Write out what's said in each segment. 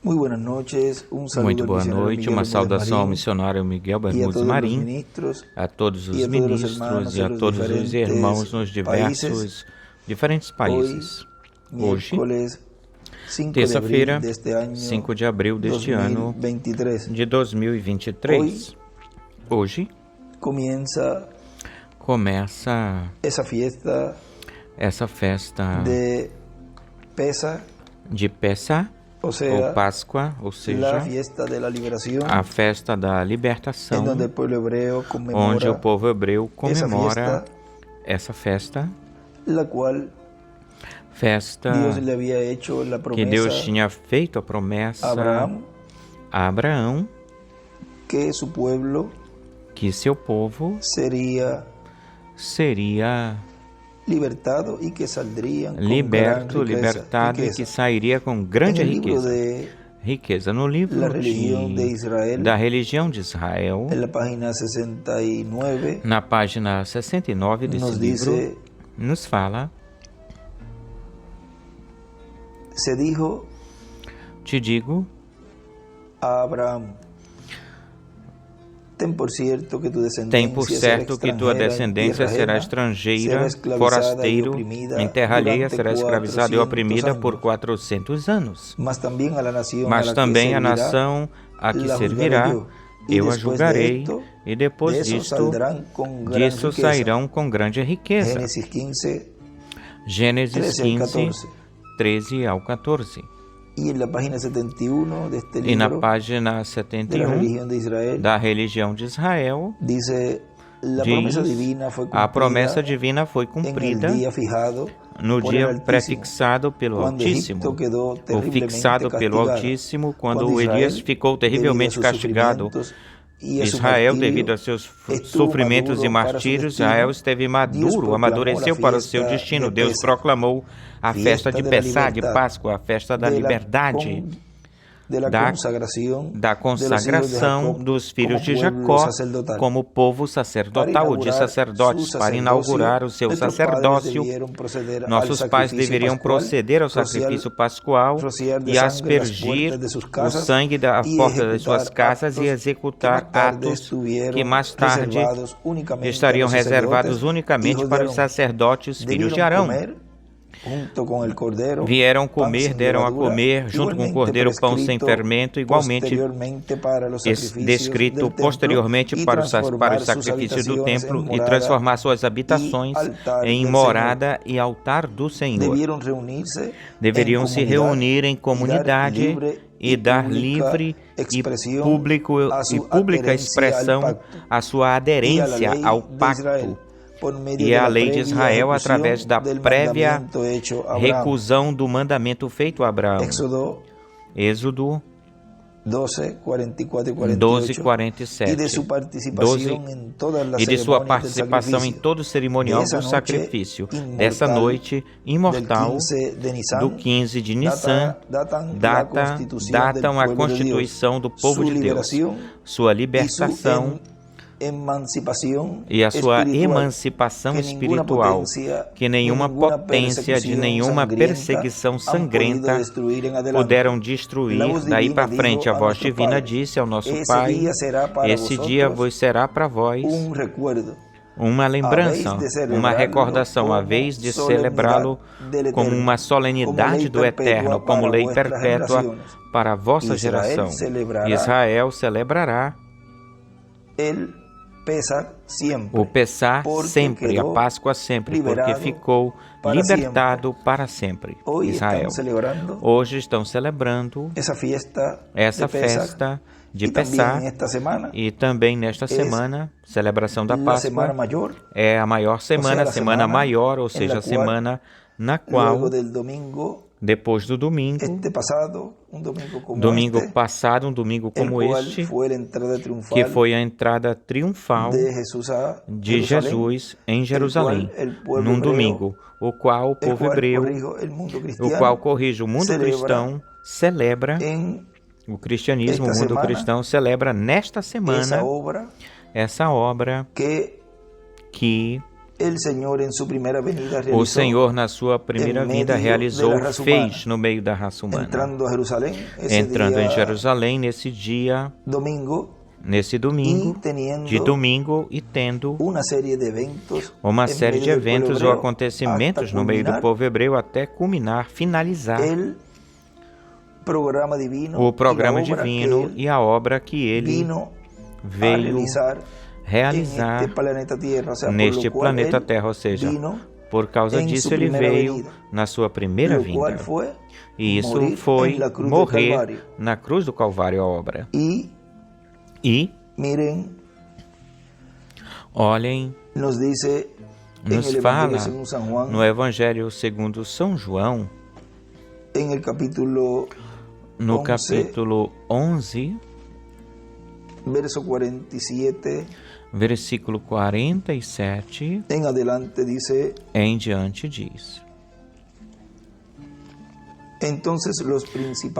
Muy buenas noches, un saludo Muito al boa misionero noite, Miguel uma Bermúdez saudação ao Marín missionário Miguel y a Bermúdez todos los Marim, ministros a todos y os a todos los ministros hermanos e en a los todos os irmãos nos países. diferentes Hoy, países. Hoje, miércoles 5 de abril terça-feira, de este año 5 de abril deste ano 2023. de 2023. Hoje Comienza começa esa fiesta essa festa de Pesach, de Pessah, o sea, ou Páscoa, ou la seja, fiesta de la liberación, a festa da en libertação, donde el pueblo hebreo onde o conmemora povo hebreu esa comemora fiesta, essa festa, la cual festa Dios le había hecho la que Deus promesa tinha feito a promessa a Abraham que su pueblo que seu povo sería libertado y que saldrían liberto, con gran libertado e riqueza. que sairia com grande En el libro riqueza. de Riqueza no livro la religión de Israel, da religião de Israel, en la página 69, na página 69 desse nos livro, dice, nos fala: se dijo te digo a Abraham, tem por certo que tua descendência será estrangeira, forasteiro, em terra alheia, será escravizada e oprimida por 400 anos. Mas também a nação a que servirá, eu a julgarei, e depois disso sairão com grande riqueza. Gênesis 15, 13 ao 14. E na página 71 deste livro, e na página 71 da religião de Israel, diz: a promessa divina foi cumprida no dia prefixado pelo Altíssimo, ou fixado pelo Altíssimo, quando Elias ficou terrivelmente castigado. Israel, devido a seus sofrimentos e martírios, Israel esteve maduro, amadureceu para o seu destino. Deus proclamou a festa de Pessah, de Páscoa, a festa da liberdade, da consagração dos filhos de Jacó como povo sacerdotal, ou de sacerdotes, para inaugurar o seu sacerdócio. Nossos pais deveriam proceder ao sacrifício pascual e aspergir o sangue da porta das suas casas e executar atos que mais tarde estariam reservados unicamente para os sacerdotes, filhos de Arão. Vieram comer, deram a comer, junto com o cordeiro, pão sem fermento, igualmente descrito posteriormente para os sacrifícios do templo, e transformar suas habitações em morada e altar do Senhor. Deveriam se reunir em comunidade e dar livre e pública expressão à sua aderência ao pacto e à lei de Israel através da prévia recusão do mandamento feito a Abraão. Êxodo 12, 47. E de sua participação em todo o cerimonial do sacrifício. Dessa noite imortal do 15 de Nissan datam a constituição do povo de Deus, sua libertação e a sua emancipação espiritual, que nenhuma potência de nenhuma perseguição sangrenta puderam destruir. Daí para frente, a voz divina disse ao nosso Pai: esse dia será para vós uma lembrança, uma recordação, a vez de celebrá-lo como uma solenidade do Eterno, como lei perpétua para a vossa geração. Israel celebrará o Pessah sempre, a Páscoa sempre, porque ficou libertado para sempre. Israel. Hoje estão celebrando essa festa de Pessah, e também nesta semana, celebração da Páscoa, é a maior semana, semana maior, ou seja, a semana na qual, depois do domingo, um domingo como este, que foi a entrada triunfal de Jesus em Jerusalém, num domingo, o qual o povo hebreu, o qual corrige o mundo cristão, celebra, o cristianismo, o mundo cristão celebra nesta semana essa obra que O Senhor, na sua primeira vinda, fez no meio da raça humana. Entrando em Jerusalém nesse dia, nesse domingo, e tendo uma série de eventos ou acontecimentos no meio do povo hebreu até culminar, finalizar o programa divino e a obra que ele veio realizar neste planeta Terra, ou seja, por causa disso ele veio na sua primeira vinda. E isso foi morrer na cruz do Calvário, a obra. E olhem, nos fala no Evangelho segundo São João, no capítulo 11, versículo 47, em diante diz: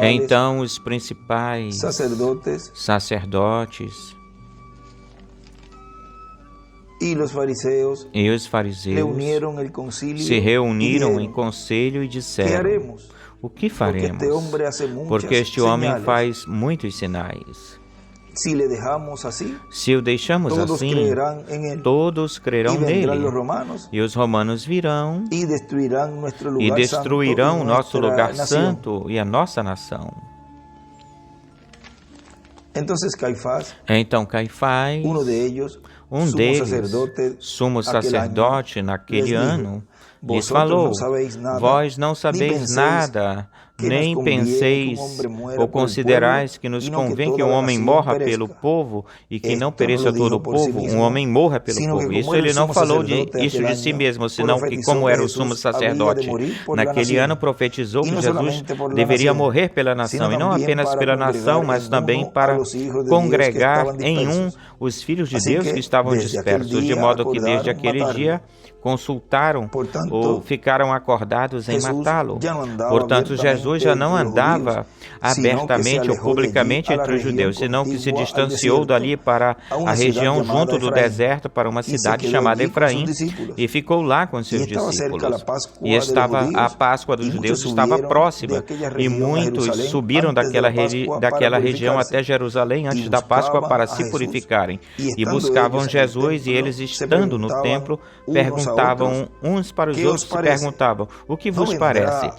Então os principais sacerdotes e os fariseus se reuniram em conselho e disseram: O que faremos? Porque este homem faz muitos sinais. Se o deixamos assim, todos crerão nele, e os romanos virão e destruirão nosso lugar santo e a nossa nação. Então Caifás, um deles, sumo sacerdote naquele ano, lhes falou: Vós não sabeis nada, nem penseis ou considerais que nos convém que um homem morra pelo povo e que não pereça todo o povo, um homem morra pelo povo. Isso ele não falou isso de si mesmo, senão que, como era o sumo sacerdote, naquele ano profetizou que Jesus deveria morrer pela nação, e não apenas pela nação, mas também para congregar em os filhos de Deus que estavam dispersos, de modo que desde aquele dia consultaram ou ficaram acordados em matá-lo. Portanto, Jesus já não andava abertamente ou publicamente entre os judeus, senão que se distanciou dali para a região junto do deserto, para uma cidade chamada Efraim, e ficou lá com seus discípulos. E a Páscoa dos judeus estava próxima, e muitos subiram daquela região até Jerusalém antes da Páscoa para se purificarem, e buscavam Jesus, e eles, estando no templo, perguntavam uns para os outros, se perguntavam: O que vos parece?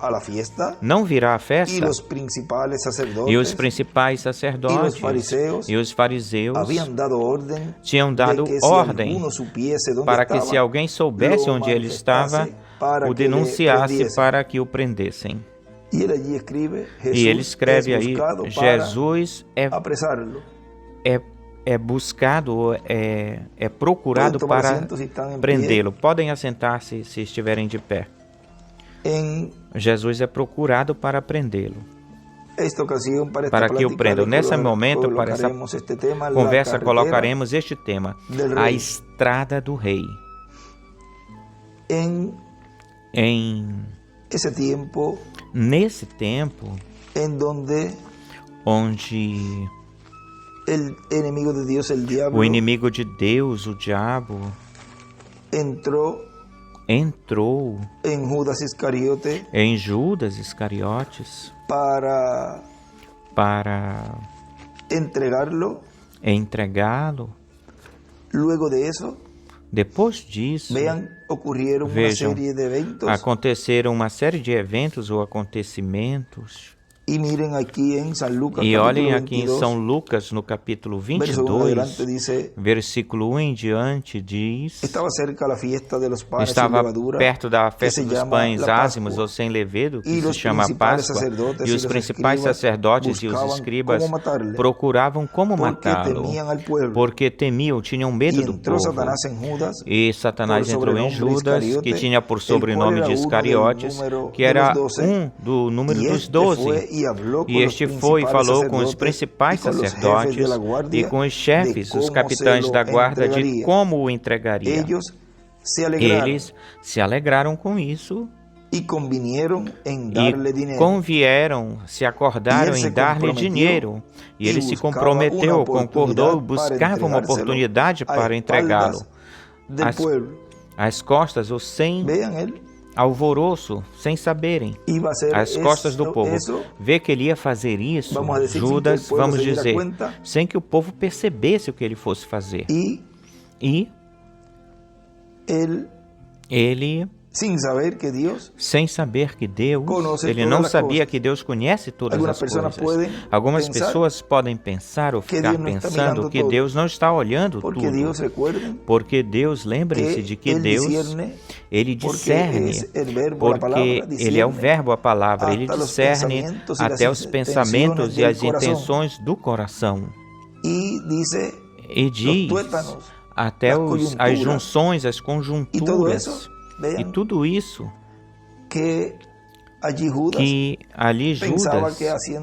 Não virá a festa? E os principais sacerdotes e os fariseus tinham dado ordem para que, se alguém soubesse onde ele estava, o denunciasse para que o prendessem. E ele escreve aí: Jesus é buscado, é procurado para prendê-lo. Podem assentar-se se estiverem de pé. Jesus é procurado para prendê-lo, para que o prendam. Nesse momento, para essa conversa, colocaremos este tema: a estrada do rei. Nesse tempo, onde o inimigo de Deus, o diabo, entrou em Judas Iscariotes para entregá-lo. Depois disso, vejam, aconteceram uma série de eventos ou acontecimentos. E olhem aqui em São Lucas, no capítulo 22, versículo 1 em diante, diz: Estava perto da festa dos pães ázimos ou sem levedo, que se chama Páscoa, e os principais sacerdotes e os escribas procuravam como matá-lo, porque temiam, tinham medo do povo. E Satanás entrou em Judas, que tinha por sobrenome de Iscariotes, que era do número dos 12. E este foi e falou com os principais sacerdotes e com os chefes, os capitães da guarda, de como o entregaria. Eles se alegraram com isso e se acordaram em dar-lhe dinheiro. E ele se comprometeu, concordou, buscava uma oportunidade para entregá-lo. às costas ou sem alvoroço, sem saberem, às costas do povo. Vê que ele ia fazer isso, Judas, vamos dizer, sem que o povo percebesse o que ele fosse fazer. E ele, sem saber que Deus, ele não sabia que Deus conhece todas as coisas. Algumas pessoas podem pensar ou ficar pensando que Deus não está olhando tudo, porque Deus, lembre-se de que Deus, ele discerne, porque ele é o verbo, a palavra, ele discerne até os pensamentos e as intenções do coração. E diz até as junções, as conjunturas. E tudo isso que ali Judas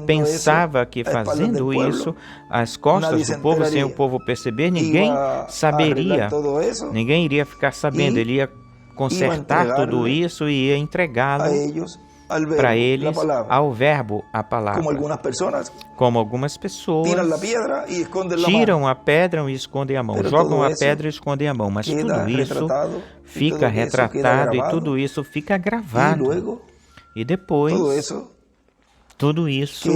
pensava que fazendo isso, às costas do povo, sem o povo perceber, ninguém saberia, ninguém iria ficar sabendo, ele ia consertar tudo isso e ia entregá-lo para eles ao verbo, a palavra. Como algumas pessoas tiram a pedra e escondem a mão, jogam a pedra e escondem a mão, mas tudo isso fica retratado e tudo isso fica gravado. E depois, tudo isso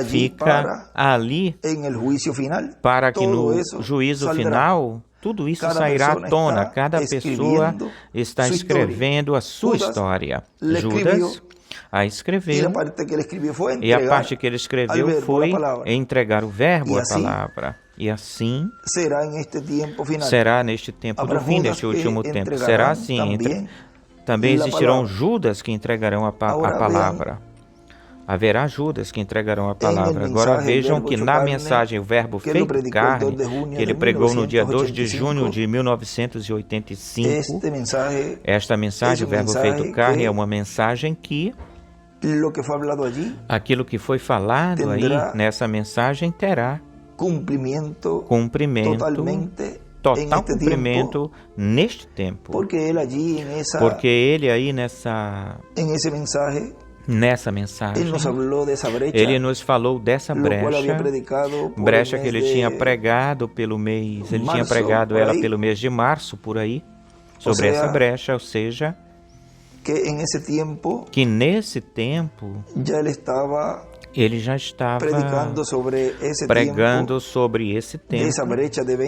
fica ali para que no juízo final tudo isso sairá à tona. Cada pessoa está escrevendo a sua história. Judas a escreveu, e a parte que ele escreveu foi entregar o verbo, a palavra. E assim será neste tempo do fim, neste último tempo. Será assim. Também existirão Judas que entregarão a palavra. Haverá Judas que entregarão a palavra. Agora vejam que na mensagem o verbo feito carne, que ele pregou no dia 2 de junho de 1985, esta mensagem, o verbo feito carne, é uma mensagem que aquilo que foi falado aí nessa mensagem terá cumprimento, total cumprimento neste tempo. Porque ele aí nessa mensagem, ele nos falou dessa brecha que ele tinha pregado pelo mês, ele tinha pregado ela pelo mês de março, por aí, sobre essa brecha, ou seja, que nesse tempo ele já estava pregando sobre esse tempo,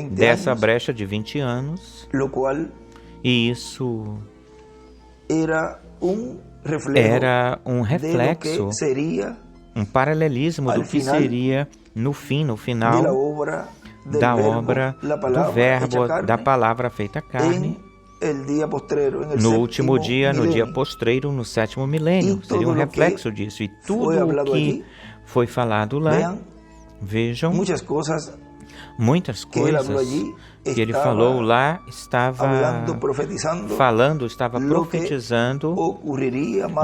dessa brecha de 20 anos, e isso era um reflexo, um paralelismo do que seria no fim, no final da obra do verbo, da palavra feita carne, no último dia, no dia postreiro, no 7º milênio. Seria um reflexo disso. E tudo o que foi falado lá, vejam, muitas coisas que ele falou lá, estava profetizando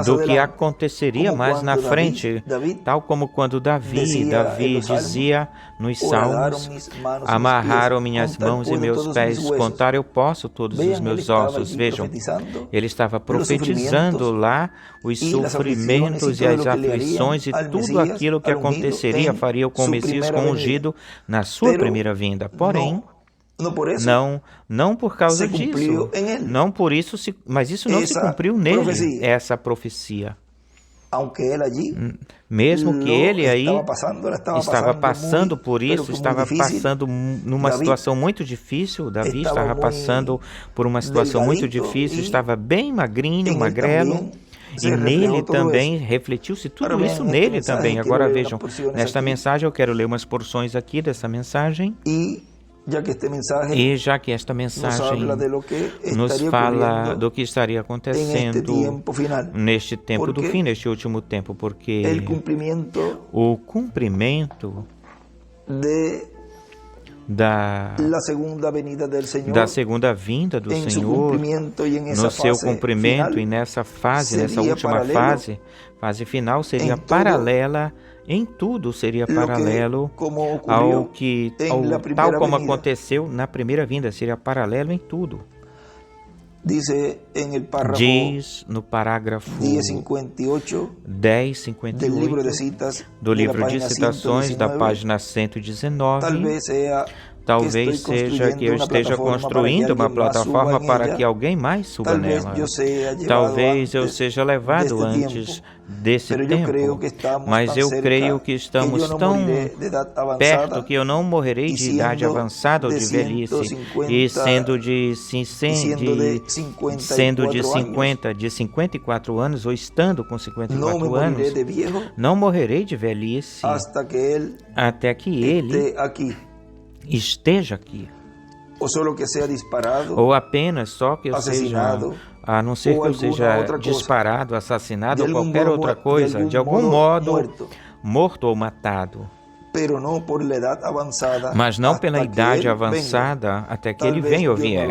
do que aconteceria mais na frente, tal como quando Davi dizia nos Salmos: amarraram minhas mãos e meus pés, contar eu posso todos os meus ossos. Vejam, ele estava profetizando lá os sofrimentos e as aflições e tudo aquilo que aconteceria, faria com o Messias ungido na sua primeira vinda. Porém, não por causa disso, não por isso, mas isso não se cumpriu nele, essa profecia. Mesmo que ele aí estava passando por isso, estava passando numa situação muito difícil, Davi estava passando por uma situação muito difícil, estava bem magrinho, magrelo, e nele também refletiu-se tudo isso nele também. Agora vejam, nesta mensagem eu quero ler umas porções aqui dessa mensagem. E já que esta mensagem nos fala do que estaria acontecendo neste tempo do fim, neste último tempo, porque o cumprimento da segunda vinda do Senhor, no seu cumprimento e nessa fase, nessa última fase final, seria paralela em tudo, seria paralelo ao que, tal como aconteceu na primeira vinda, seria paralelo em tudo. Diz no parágrafo 1058 do livro de citações da página 119, Talvez seja que eu esteja construindo uma plataforma para que alguém mais suba nela. Talvez eu seja levado antes desse tempo, mas eu creio que estamos tão perto que eu não morrerei de idade avançada ou de velhice, e sendo de 54 anos, ou estando com 54 anos, não morrerei de velhice até que ele esteja aqui. Ou apenas só que eu seja, a não ser que eu seja disparado, assassinado ou qualquer outra coisa, de algum modo morto ou matado. Mas não pela idade avançada até que ele venha ou vier.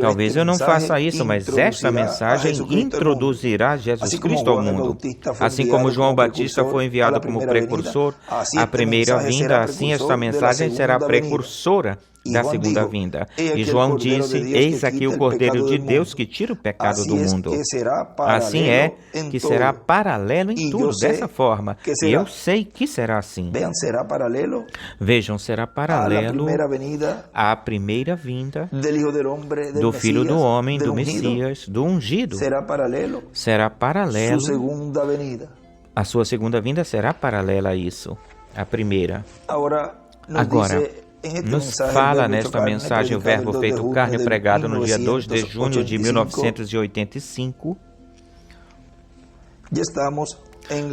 Talvez eu não faça isso, mas esta mensagem introduzirá Jesus Cristo ao mundo. Assim como João Batista foi enviado como precursor à primeira vinda, assim esta mensagem será precursora da segunda vinda. E João disse: eis aqui o Cordeiro de Deus que tira o pecado do mundo. Assim é que será paralelo em tudo, dessa forma. E eu sei que será assim. Vejam, será paralelo à primeira vinda do Filho do Homem, do Messias, do ungido. Será paralelo. A sua segunda vinda será paralela a isso, a primeira. Agora, nos fala nesta mensagem o Verbo feito carne pregado no dia 2 de junho de 1985.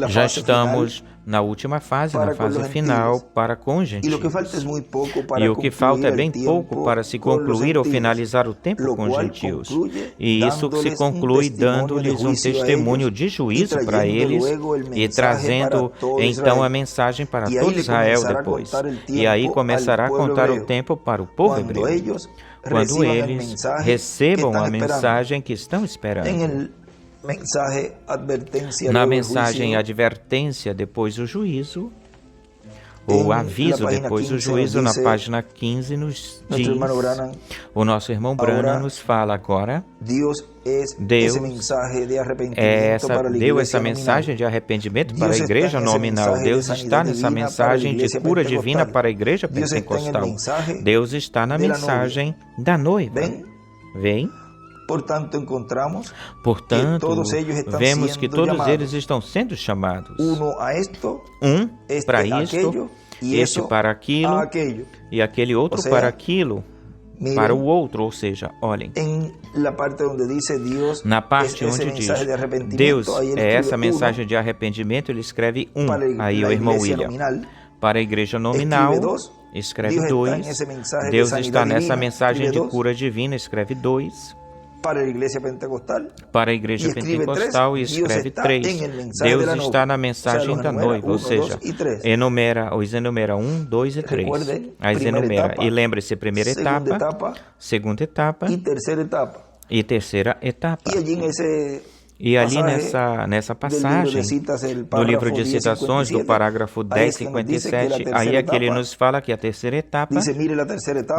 Já estamos na última fase, na fase final, para com os gentios. E o que falta é bem pouco para se concluir ou finalizar o tempo com os gentios. E isso se conclui dando-lhes um testemunho de juízo para eles e trazendo então a mensagem para todo Israel depois. E aí começará a contar o tempo para o povo hebreu, quando eles recebam a mensagem que estão esperando. Na mensagem advertência depois do juízo, ou aviso depois do juízo, na página 15 nos diz, o nosso irmão Branham nos fala agora, Deus deu essa mensagem de arrependimento para a igreja nominal. Deus está nessa mensagem de cura divina para a igreja pentecostal. Deus está na mensagem da noiva. Vem. Portanto, vemos que todos eles estão sendo chamados. Um para isto, este para aquilo, e aquele outro para aquilo, para o outro. Ou seja, olhem, na parte onde diz Deus é essa mensagem de arrependimento, ele escreve um. Aí o irmão William. Para a igreja nominal, escreve 2. Deus está nessa mensagem de cura divina, escreve 2. Para a igreja pentecostal, escreve 3. Deus está na mensagem da noiva, ou seja, os enumera 1, 2 e 3. As enumera. E lembre-se, primeira etapa, segunda etapa e terceira etapa. E ali nessa passagem do livro de citações, do parágrafo 1057, aí é que ele nos fala que a terceira etapa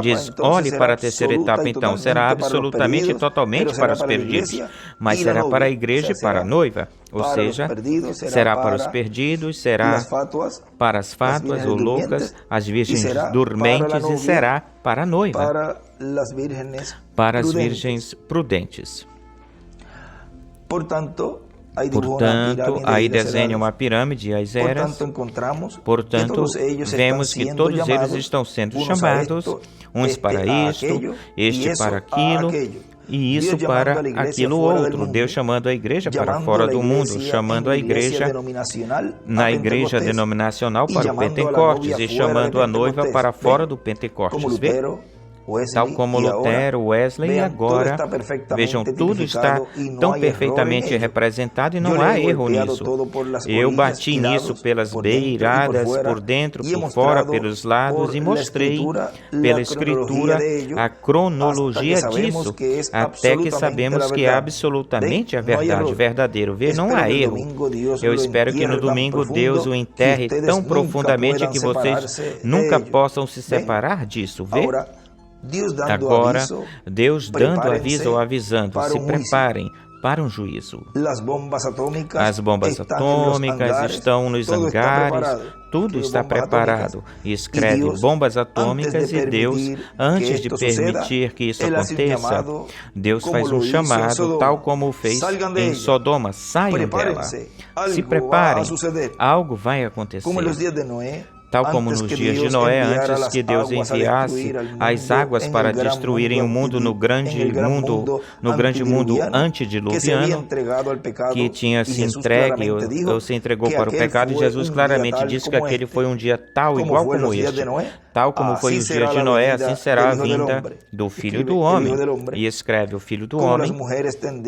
diz, olhe para a terceira etapa, então, será absolutamente e totalmente para os perdidos, mas será para a igreja e para a noiva, ou seja, será para os perdidos, será para as fátuas ou loucas, as virgens dormentes e será para a noiva, para as virgens prudentes. Portanto, aí desenha uma pirâmide, as eras. Portanto, vemos que todos eles estão sendo chamados, uns para isto, este para aquilo, e isso para aquilo outro. Deus chamando a igreja para fora do mundo, chamando a igreja na igreja denominacional para o Pentecostes e chamando a noiva para fora do Pentecostes. Vê? Tal como Lutero, Wesley, agora, vejam, tudo está tão perfeitamente representado e não há erro nisso. Eu bati nisso pelas beiradas, por dentro, por fora, pelos lados e mostrei pela Escritura a cronologia disso, até que sabemos que é absolutamente a verdade, verdadeiro. Vê, não há erro. Eu espero que no domingo Deus o enterre tão profundamente que vocês nunca possam se separar disso. Vê? Agora, Deus dando aviso ou avisando, se preparem para um juízo. As bombas atômicas estão nos hangares, tudo está preparado. E escreve bombas atômicas e Deus, antes de permitir que isso aconteça, Deus faz um chamado, tal como fez em Sodoma: saiam dela, se preparem, algo vai acontecer. Tal como nos dias de Noé, antes que Deus enviasse as águas para destruírem o mundo no grande mundo antediluviano, que tinha se entregue ou se entregou para o pecado, e Jesus claramente disse que aquele foi um dia tal, igual como este. Tal como foi os dias de Noé, assim será a vinda do Filho do Homem. E escreve o Filho do Homem,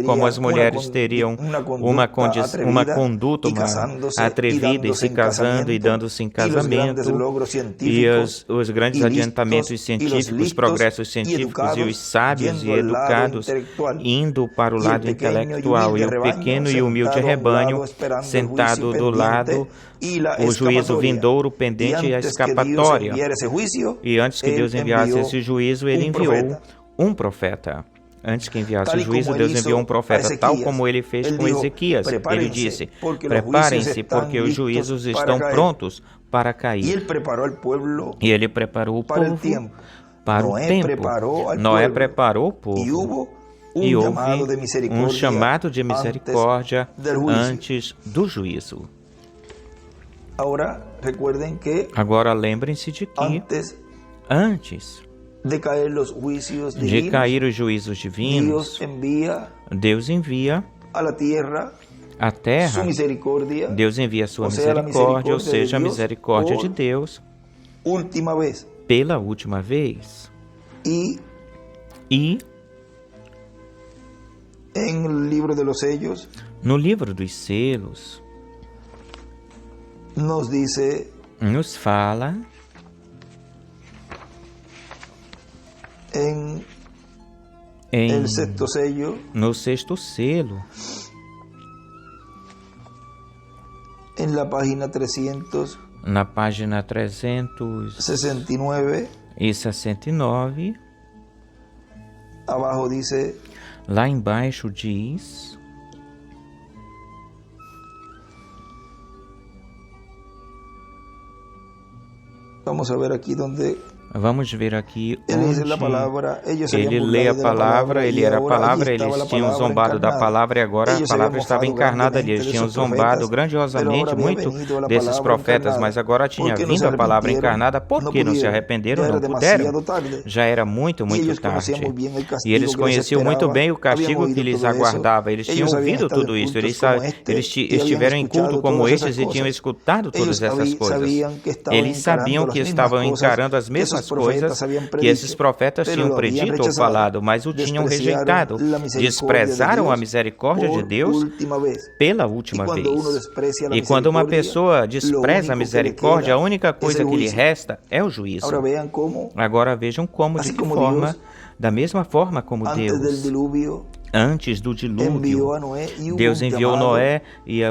como as mulheres teriam uma conduta atrevida e se casando e dando-se em casamento, e os grandes adiantamentos científicos, progressos científicos e os sábios e educados indo para o lado intelectual, e o pequeno e humilde rebanho sentado do lado, o juízo vindouro pendente e a escapatória. E antes que Deus enviasse esse juízo, Ele enviou um profeta. Antes que enviasse o juízo, Deus enviou um profeta, tal como Ele fez com Ezequias. Ele disse: preparem-se, porque os juízos estão prontos para cair. E Ele preparou o povo para o tempo. Noé preparou o povo. E houve um chamado de misericórdia antes do juízo. Agora lembrem-se de que antes de cair os juízos divinos, Deus envia à terra, Deus envia a sua misericórdia, ou seja, a misericórdia de Deus, pela última vez. E no livro dos selos, nos fala no sexto selo, na página 369, lá embaixo diz: Vamos ver aqui onde ele lê a palavra, ele era a palavra, eles tinham zombado da palavra e agora a palavra estava encarnada ali. Eles tinham zombado grandiosamente muito desses profetas, mas agora tinha vindo a palavra encarnada. Por que não se arrependeram? Não puderam. Já era muito, muito tarde. E eles conheciam muito bem o castigo que lhes aguardava. Eles tinham ouvido tudo isso. Eles estiveram em culto como estes e tinham escutado todas essas coisas. Eles sabiam que estavam encarando as mesmas coisas que esses profetas tinham predito ou falado, mas o tinham rejeitado. Desprezaram a misericórdia de Deus pela última vez. E quando uma pessoa despreza a misericórdia, a única coisa que lhe resta é o juízo. Agora vejam como, de que forma, da mesma forma como Deus, antes do dilúvio, Deus enviou Noé e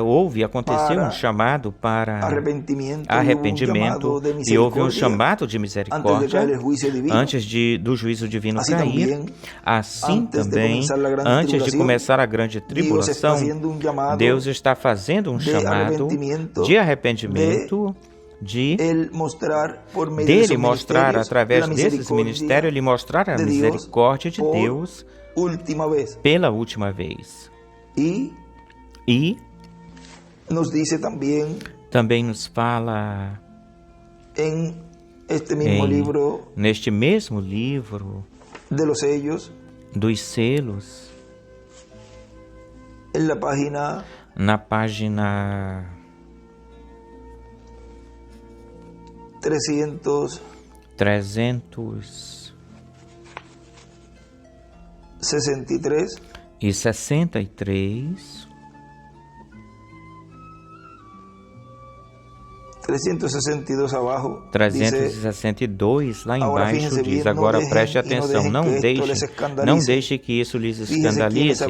aconteceu um chamado para arrependimento e houve um chamado de misericórdia antes do juízo divino cair. Assim também, antes de começar a grande tribulação, Deus está fazendo um chamado de arrependimento, dele mostrar através desses ministérios, ele mostrar a misericórdia de Deus pela última vez. E também nos fala neste mesmo livro dos selos, na página 363 362 lá embaixo diz: agora preste atenção, não deixe que isso lhes escandalize.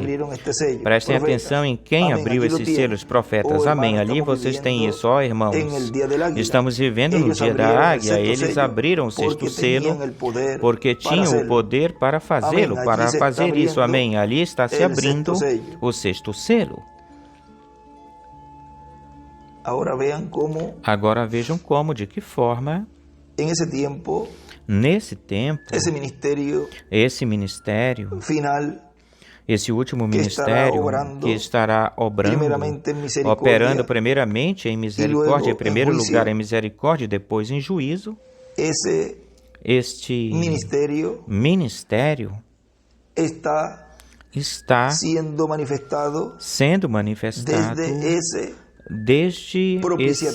Prestem atenção em quem abriu esses selos, profetas. Amém. Ali vocês têm isso, ó irmãos. Estamos vivendo no dia da águia. Eles abriram o sexto selo porque tinham o poder para fazê-lo, para fazer isso. Amém. Ali está se abrindo o sexto selo. Agora vejam como, de que forma, nesse tempo, esse ministério, esse último ministério que estará operando primeiramente em misericórdia, em primeiro lugar em misericórdia, depois em juízo, este ministério está sendo manifestado desde esse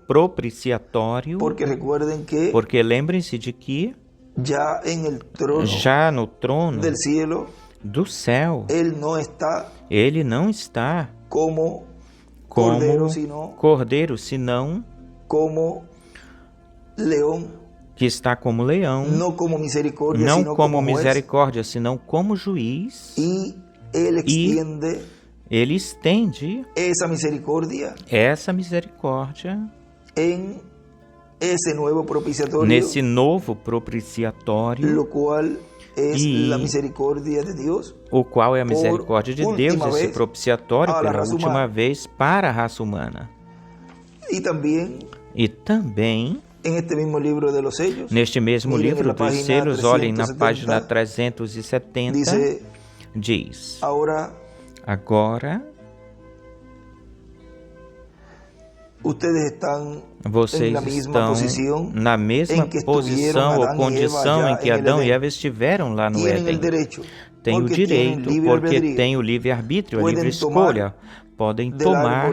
propiciatório, porque lembrem-se de que já no trono do céu, ele não está como cordeiro, senão que está como leão, não como misericórdia, senão como juiz, e ele estende essa misericórdia nesse novo propiciatório, o qual é a misericórdia de Deus, esse propiciatório pela última vez para a raça humana. E também neste mesmo livro dos selos, olhem na página 370, diz: agora vocês estão na mesma posição ou condição em que Adão e Eva estiveram lá no Éden. Têm o direito, porque têm o livre-arbítrio, a livre escolha. Podem tomar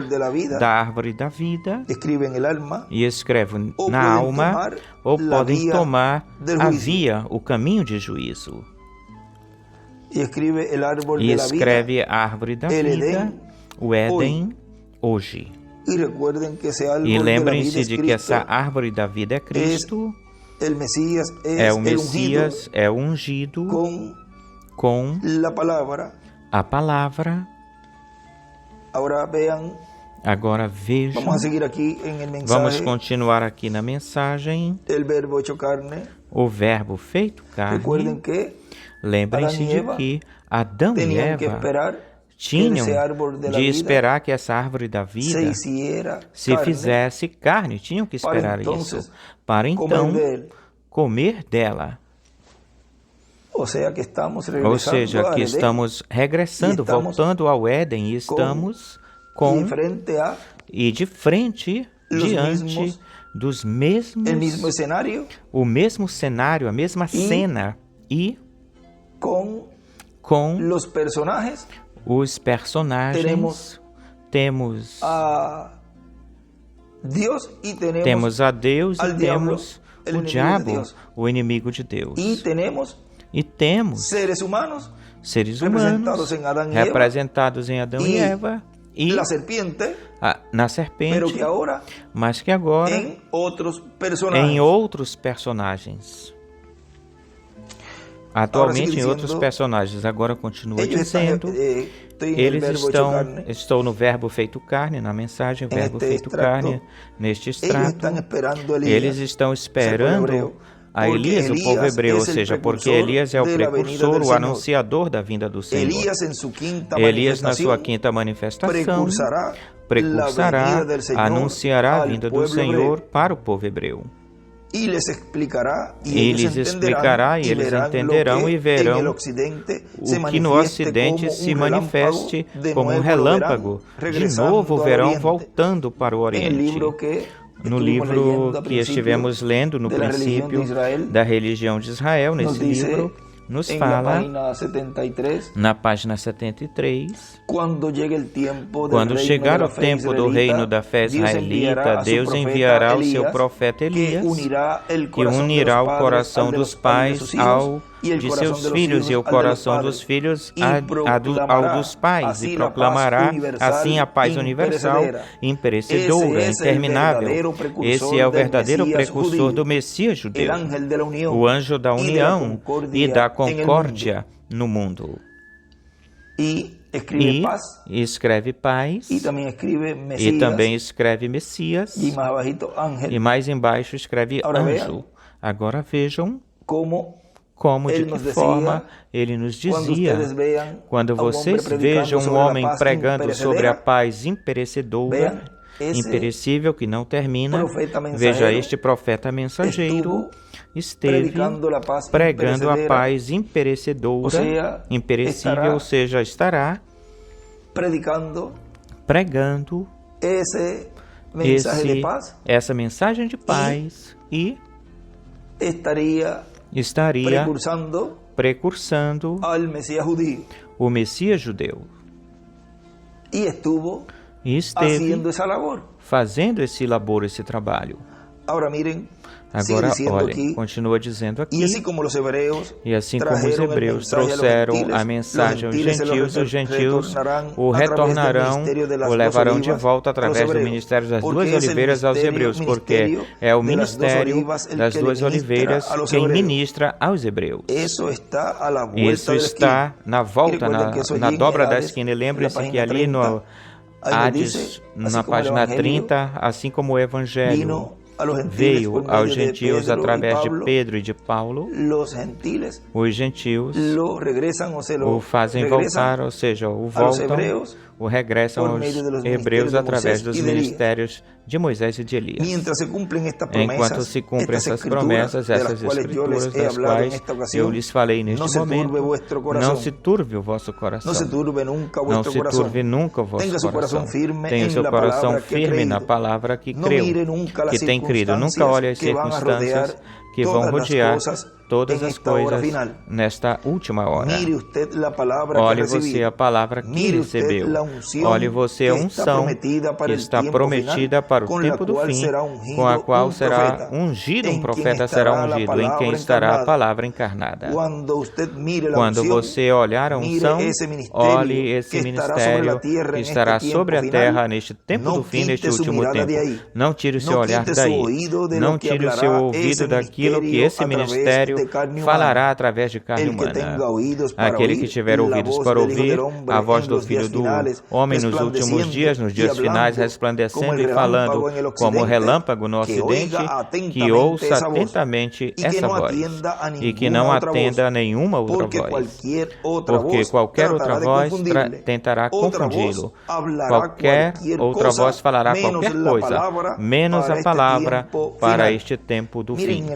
da árvore da vida e escrevem na alma, ou podem tomar a via, o caminho de juízo. E escreve a árvore da vida, o Éden, hoje. E lembrem-se de que essa árvore da vida é Cristo, é o Messias, é o ungido com a palavra. Agora vejam, vamos continuar aqui na mensagem, o verbo feito carne. Lembrem-se de que Adão e Eva tinham de esperar que essa árvore da vida se fizesse carne, tinham que esperar isso, para então comer dela. Ou seja, que estamos regressando, voltando ao Éden, e estamos de frente, diante dos o mesmo cenário, a mesma cena, e com os personagens, temos a Deus e temos o diabo, o inimigo de Deus. E temos seres humanos representados em Adão e Eva, e na serpente, mas que agora em outros personagens. Atualmente em outros personagens. Agora continua dizendo, estou no verbo feito carne, na mensagem, verbo feito carne, neste extrato. Eles estão esperando a Elias, o povo hebreu, ou seja, porque Elias é o precursor, o anunciador da vinda do Senhor. Elias, na sua quinta manifestação, precursará, anunciará a vinda do Senhor para o povo hebreu. E lhes explicará, e eles entenderão e verão o que no Ocidente se manifeste como um relâmpago. De novo verão voltando para o Oriente. No livro que estivemos lendo no princípio da religião de Israel, nesse livro, nos fala, na página 73, quando chegar o tempo do reino da fé israelita, Deus enviará o seu profeta Elias, que unirá o coração dos pais ao de seus filhos e o coração dos filhos ao dos pais, e proclamará assim a paz universal, imperecedora, interminável. Esse é o verdadeiro precursor do Messias judeu, o anjo da união e da concórdia no mundo. E escreve paz, e também escreve Messias, e mais embaixo escreve anjo. Agora vejam de que forma ele nos dizia: quando vocês vejam um homem pregando sobre a paz imperecedora, imperecível, que não termina, veja, este profeta mensageiro esteve pregando a paz imperecedora, imperecível, ou seja, estará pregando essa mensagem de paz e estaria precursando o Messias judeu. E esteve fazendo esse labor, esse trabalho. Agora, olhem, continua dizendo aqui, e assim como os hebreus trouxeram a mensagem aos gentios, os gentios o retornarão, o levarão de volta através do ministério das duas oliveiras aos hebreus, porque é o ministério das duas oliveiras quem ministra aos hebreus. Isso está na volta, na dobra da esquina. Lembre-se que ali no Hades, na página 30, assim como o Evangelho veio aos gentios através de Pedro e de Paulo, os gentios o fazem voltar, ou seja, o voltam, o regressam aos hebreus através dos ministérios de Moisés e de Elias. Enquanto se cumprem essas promessas, essas escrituras das quais eu lhes falei neste momento, não se turve o vosso coração. Não se turve nunca o vosso coração. Tenha o seu coração firme na palavra que creu, que tem crido. Nunca olhe as circunstâncias que vão rodear todas as coisas nesta última hora. Olhe você a palavra que recebeu. Olhe você a unção que está prometida para o tempo do fim, com a qual será ungido, um profeta será ungido, em quem estará a palavra encarnada. Quando você olhar a unção, olhe esse ministério que estará sobre a terra neste tempo do fim, neste último tempo. Não tire o seu olhar daí. Não tire o seu ouvido daquilo que esse ministério falará através de carne humana. Aquele que tiver ouvidos para ouvir a voz do Filho do Homem nos últimos dias, nos dias finais, resplandecendo e falando como relâmpago no ocidente, que ouça atentamente essa voz e que não atenda a nenhuma outra voz, porque qualquer outra voz tentará confundi-lo. Qualquer outra voz falará qualquer coisa, menos a palavra para este tempo do fim.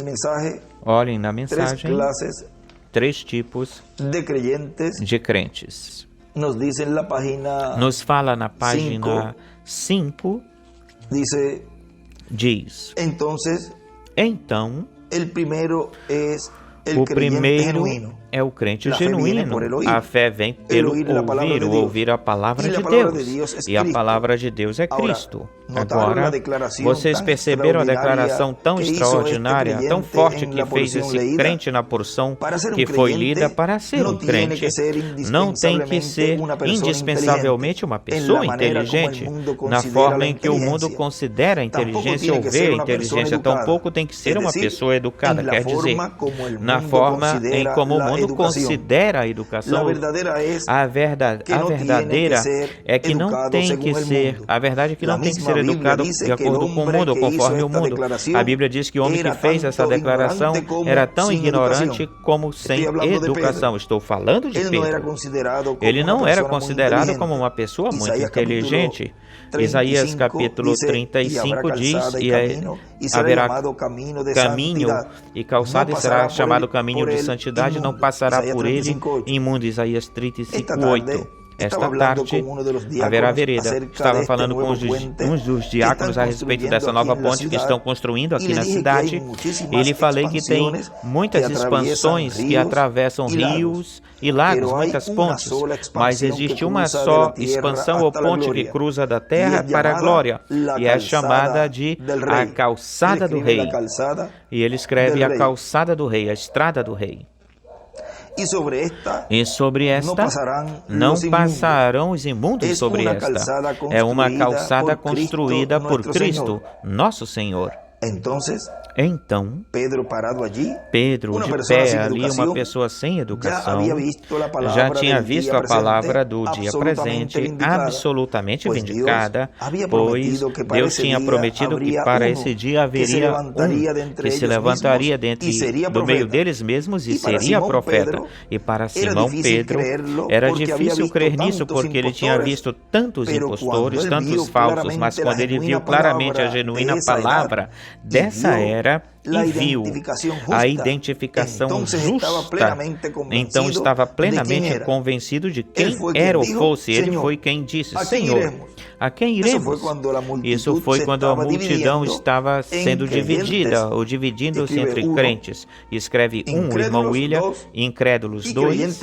Olhem na mensagem, 3 tipos de crentes. Nos fala na página 5, diz, então, o primeiro é o crente genuíno. A fé vem pelo ouvir a palavra de Deus. E a palavra de Deus é Cristo. Agora, vocês perceberam a declaração tão extraordinária, tão forte que fez esse crente na porção que foi lida? Para ser um crente, não tem que ser indispensavelmente uma pessoa inteligente, na forma em que o mundo considera a inteligência ou vê a inteligência. Tampouco tem que ser uma pessoa educada, quer dizer, na forma em como o mundo considera a educação. A verdadeira é que não tem que ser, a verdade é que não tem que ser educado de acordo com o mundo, ou conforme o mundo. A Bíblia diz que o homem que fez essa declaração era tão ignorante como sem educação. Estou falando de Pedro. Ele não era considerado como uma pessoa muito inteligente. Isaías capítulo 35 diz, e haverá caminho e calçada, e será chamado caminho de santidade, não passará por ele imundo. Isaías 35, 8. Esta tarde haverá vereda. Estava falando com uns dos diáconos a respeito dessa nova ponte que estão construindo aqui na cidade. E lhe falei que tem muitas expansões que atravessam rios e lagos, muitas pontes, mas existe uma só expansão ou ponte que cruza da terra para a glória, e é chamada de a calçada do rei. E ele escreve a calçada do rei, a estrada do rei. E sobre esta não passarão os imundos sobre esta. É uma calçada construída por Cristo, nosso Senhor. Então, Pedro de pé ali, uma pessoa sem educação, já tinha visto a palavra do dia presente absolutamente vindicada, pois Deus tinha prometido que para esse dia haveria um que se levantaria do meio deles mesmos e seria profeta. E para Simão Pedro era difícil crer nisso, porque ele tinha visto tantos impostores, tantos falsos, mas quando ele viu claramente a genuína palavra dessa era e viu a identificação justa, então estava plenamente convencido de quem era ou fosse. Ele foi quem disse: Senhor, a quem iremos? Isso foi quando a multidão estava sendo dividida, ou dividindo-se entre crentes. E escreve o irmão William, incrédulos 2,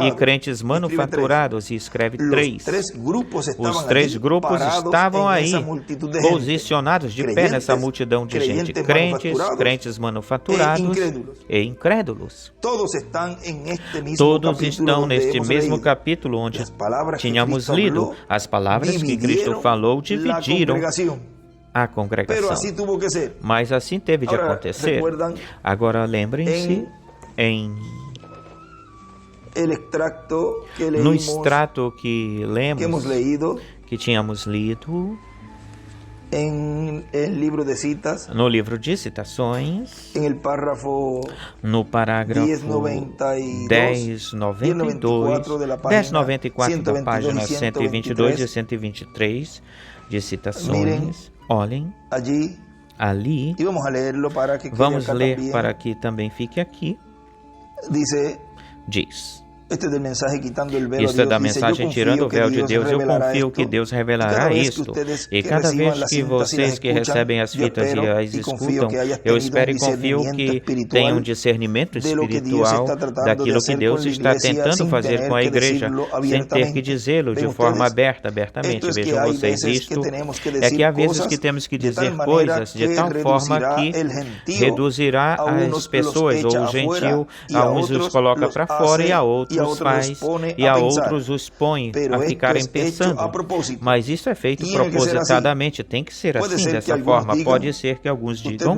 e crentes manufaturados, e escreve 3. Os 3 grupos estavam aí, posicionados de pé nessa multidão de gente. Crentes manufaturados e incrédulos. Todos estão neste mesmo capítulo onde tínhamos lido. As palavras que Cristo falou dividiram a congregação. Mas assim teve de acontecer. Agora lembrem-se no extrato que lemos, que tínhamos lido, no livro de citações, no parágrafo 1092 da página 122 e 123 de citações. Olhem, ali, vamos ler para que também fique aqui. Diz: Isto é da mensagem tirando o véu de Deus. Eu confio que Deus revelará isto. E cada vez que vocês que recebem as fitas e as escutam, eu espero e confio que tenham discernimento espiritual daquilo que Deus está tentando fazer com a igreja, sem ter que dizê-lo de forma abertamente. Vejam vocês, isto é que há vezes que temos que dizer coisas de tal forma que reduzirá as pessoas, ou o gentil, a uns os coloca para fora e a outros faz, e a outros os põe a ficarem pensando. Mas isso é feito propositadamente, tem que ser assim, dessa forma. Pode ser que alguns digam: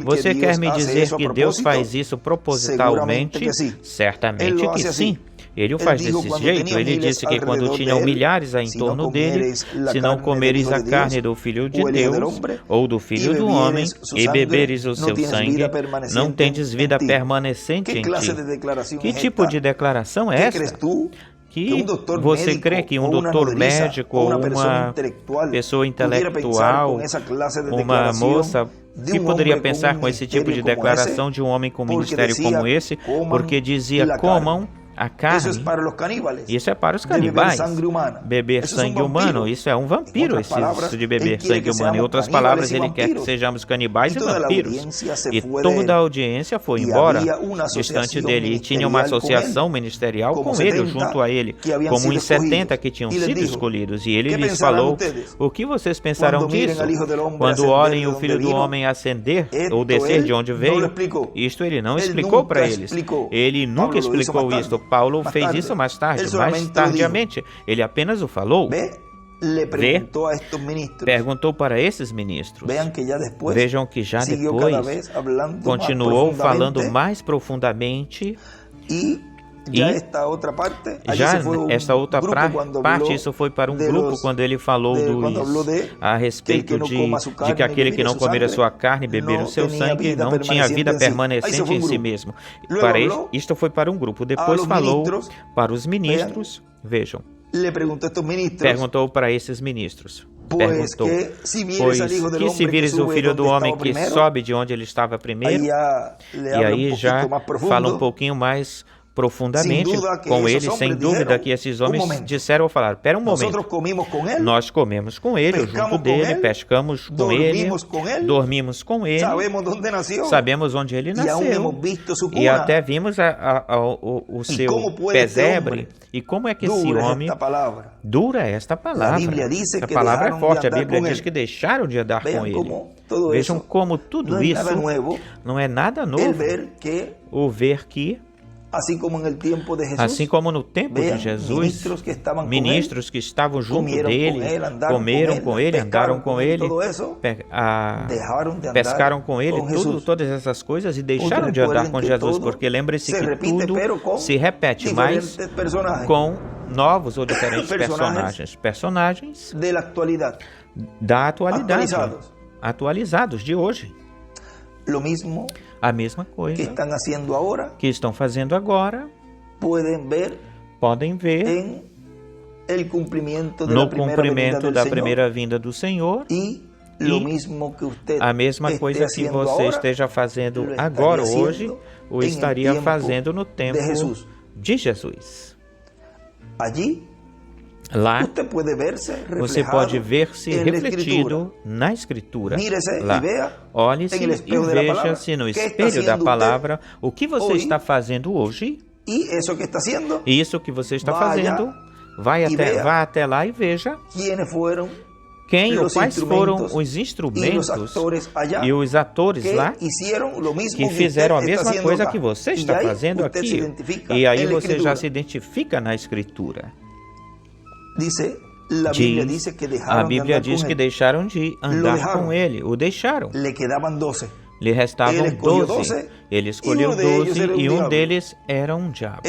você quer me dizer que Deus faz isso propositalmente? Certamente que sim. Ele o faz desse jeito. Ele disse que quando tinham milhares em torno dele, se não comeres a carne do Filho de Deus, ou do Filho do Homem, e beberes o seu sangue, não tendes vida permanecente em ti. Que tipo de declaração é esta? Que você crê que um doutor médico, ou uma pessoa intelectual, uma moça, que poderia pensar com esse tipo de declaração de um homem com um ministério como esse, porque dizia: comam a carne? Isso é para os canibais. Beber sangue humano, isso é um vampiro, isso de beber sangue humano. Em outras palavras, ele quer que sejamos canibais e vampiros. E toda a audiência foi embora distante dele. E tinha uma associação ministerial com ele, junto a ele, como uns 70 que tinham sido escolhidos. E ele lhes falou: o que vocês pensaram disso? Quando olhem o Filho do Homem ascender ou descer de onde veio? Isto ele não explicou para eles. Ele nunca explicou isto. Paulo fez isso mais tardiamente. Ele apenas o falou. Perguntou para esses ministros. Vejam que já depois continuou falando mais profundamente. E já esta outra parte, isso foi para um grupo quando ele falou a respeito de que aquele que não comer a sua carne e beber o seu sangue não tinha vida permanecente em si mesmo. Isto foi para um grupo. Depois falou para os ministros. Vejam. Perguntou para esses ministros. Perguntou: pois que se vires o Filho do Homem que sobe de onde ele estava primeiro? E aí já fala um pouquinho mais profundamente com ele, sem dúvida que esses homens disseram ou falaram: espera um momento, nós comemos com ele, junto dele, pescamos com ele, dormimos com ele, sabemos onde ele nasceu, e até vimos o seu pesebre. E como é que esse homem dura esta palavra? Essa palavra é forte. A Bíblia diz que deixaram de andar com ele. Vejam como tudo isso não é nada novo. O ver que Assim como no tempo de Jesus, ministros que estavam junto dele, comeram com ele, andaram com ele, pescaram com ele, todas essas coisas, e deixaram de andar com Jesus, porque lembre-se que tudo se repete, mas com novos ou diferentes personagens da atualidade, atualizados de hoje. A mesma coisa que estão fazendo agora, podem ver no cumprimento da primeira vinda do Senhor, e a mesma coisa que você esteja fazendo agora, hoje, o estaria fazendo no tempo de Jesus. Lá, você pode ver-se refletido na Escritura. Lá, olhe-se e veja-se no espelho da palavra o que você está fazendo hoje. E isso que você está fazendo, vá até lá e veja quais foram os instrumentos e os atores lá que fizeram a mesma coisa que você está fazendo aqui. E aí você já se identifica na Escritura. A Bíblia diz que deixaram de andar com ele, o deixaram. Lhe restavam 12. Ele escolheu 12 e um deles era um diabo.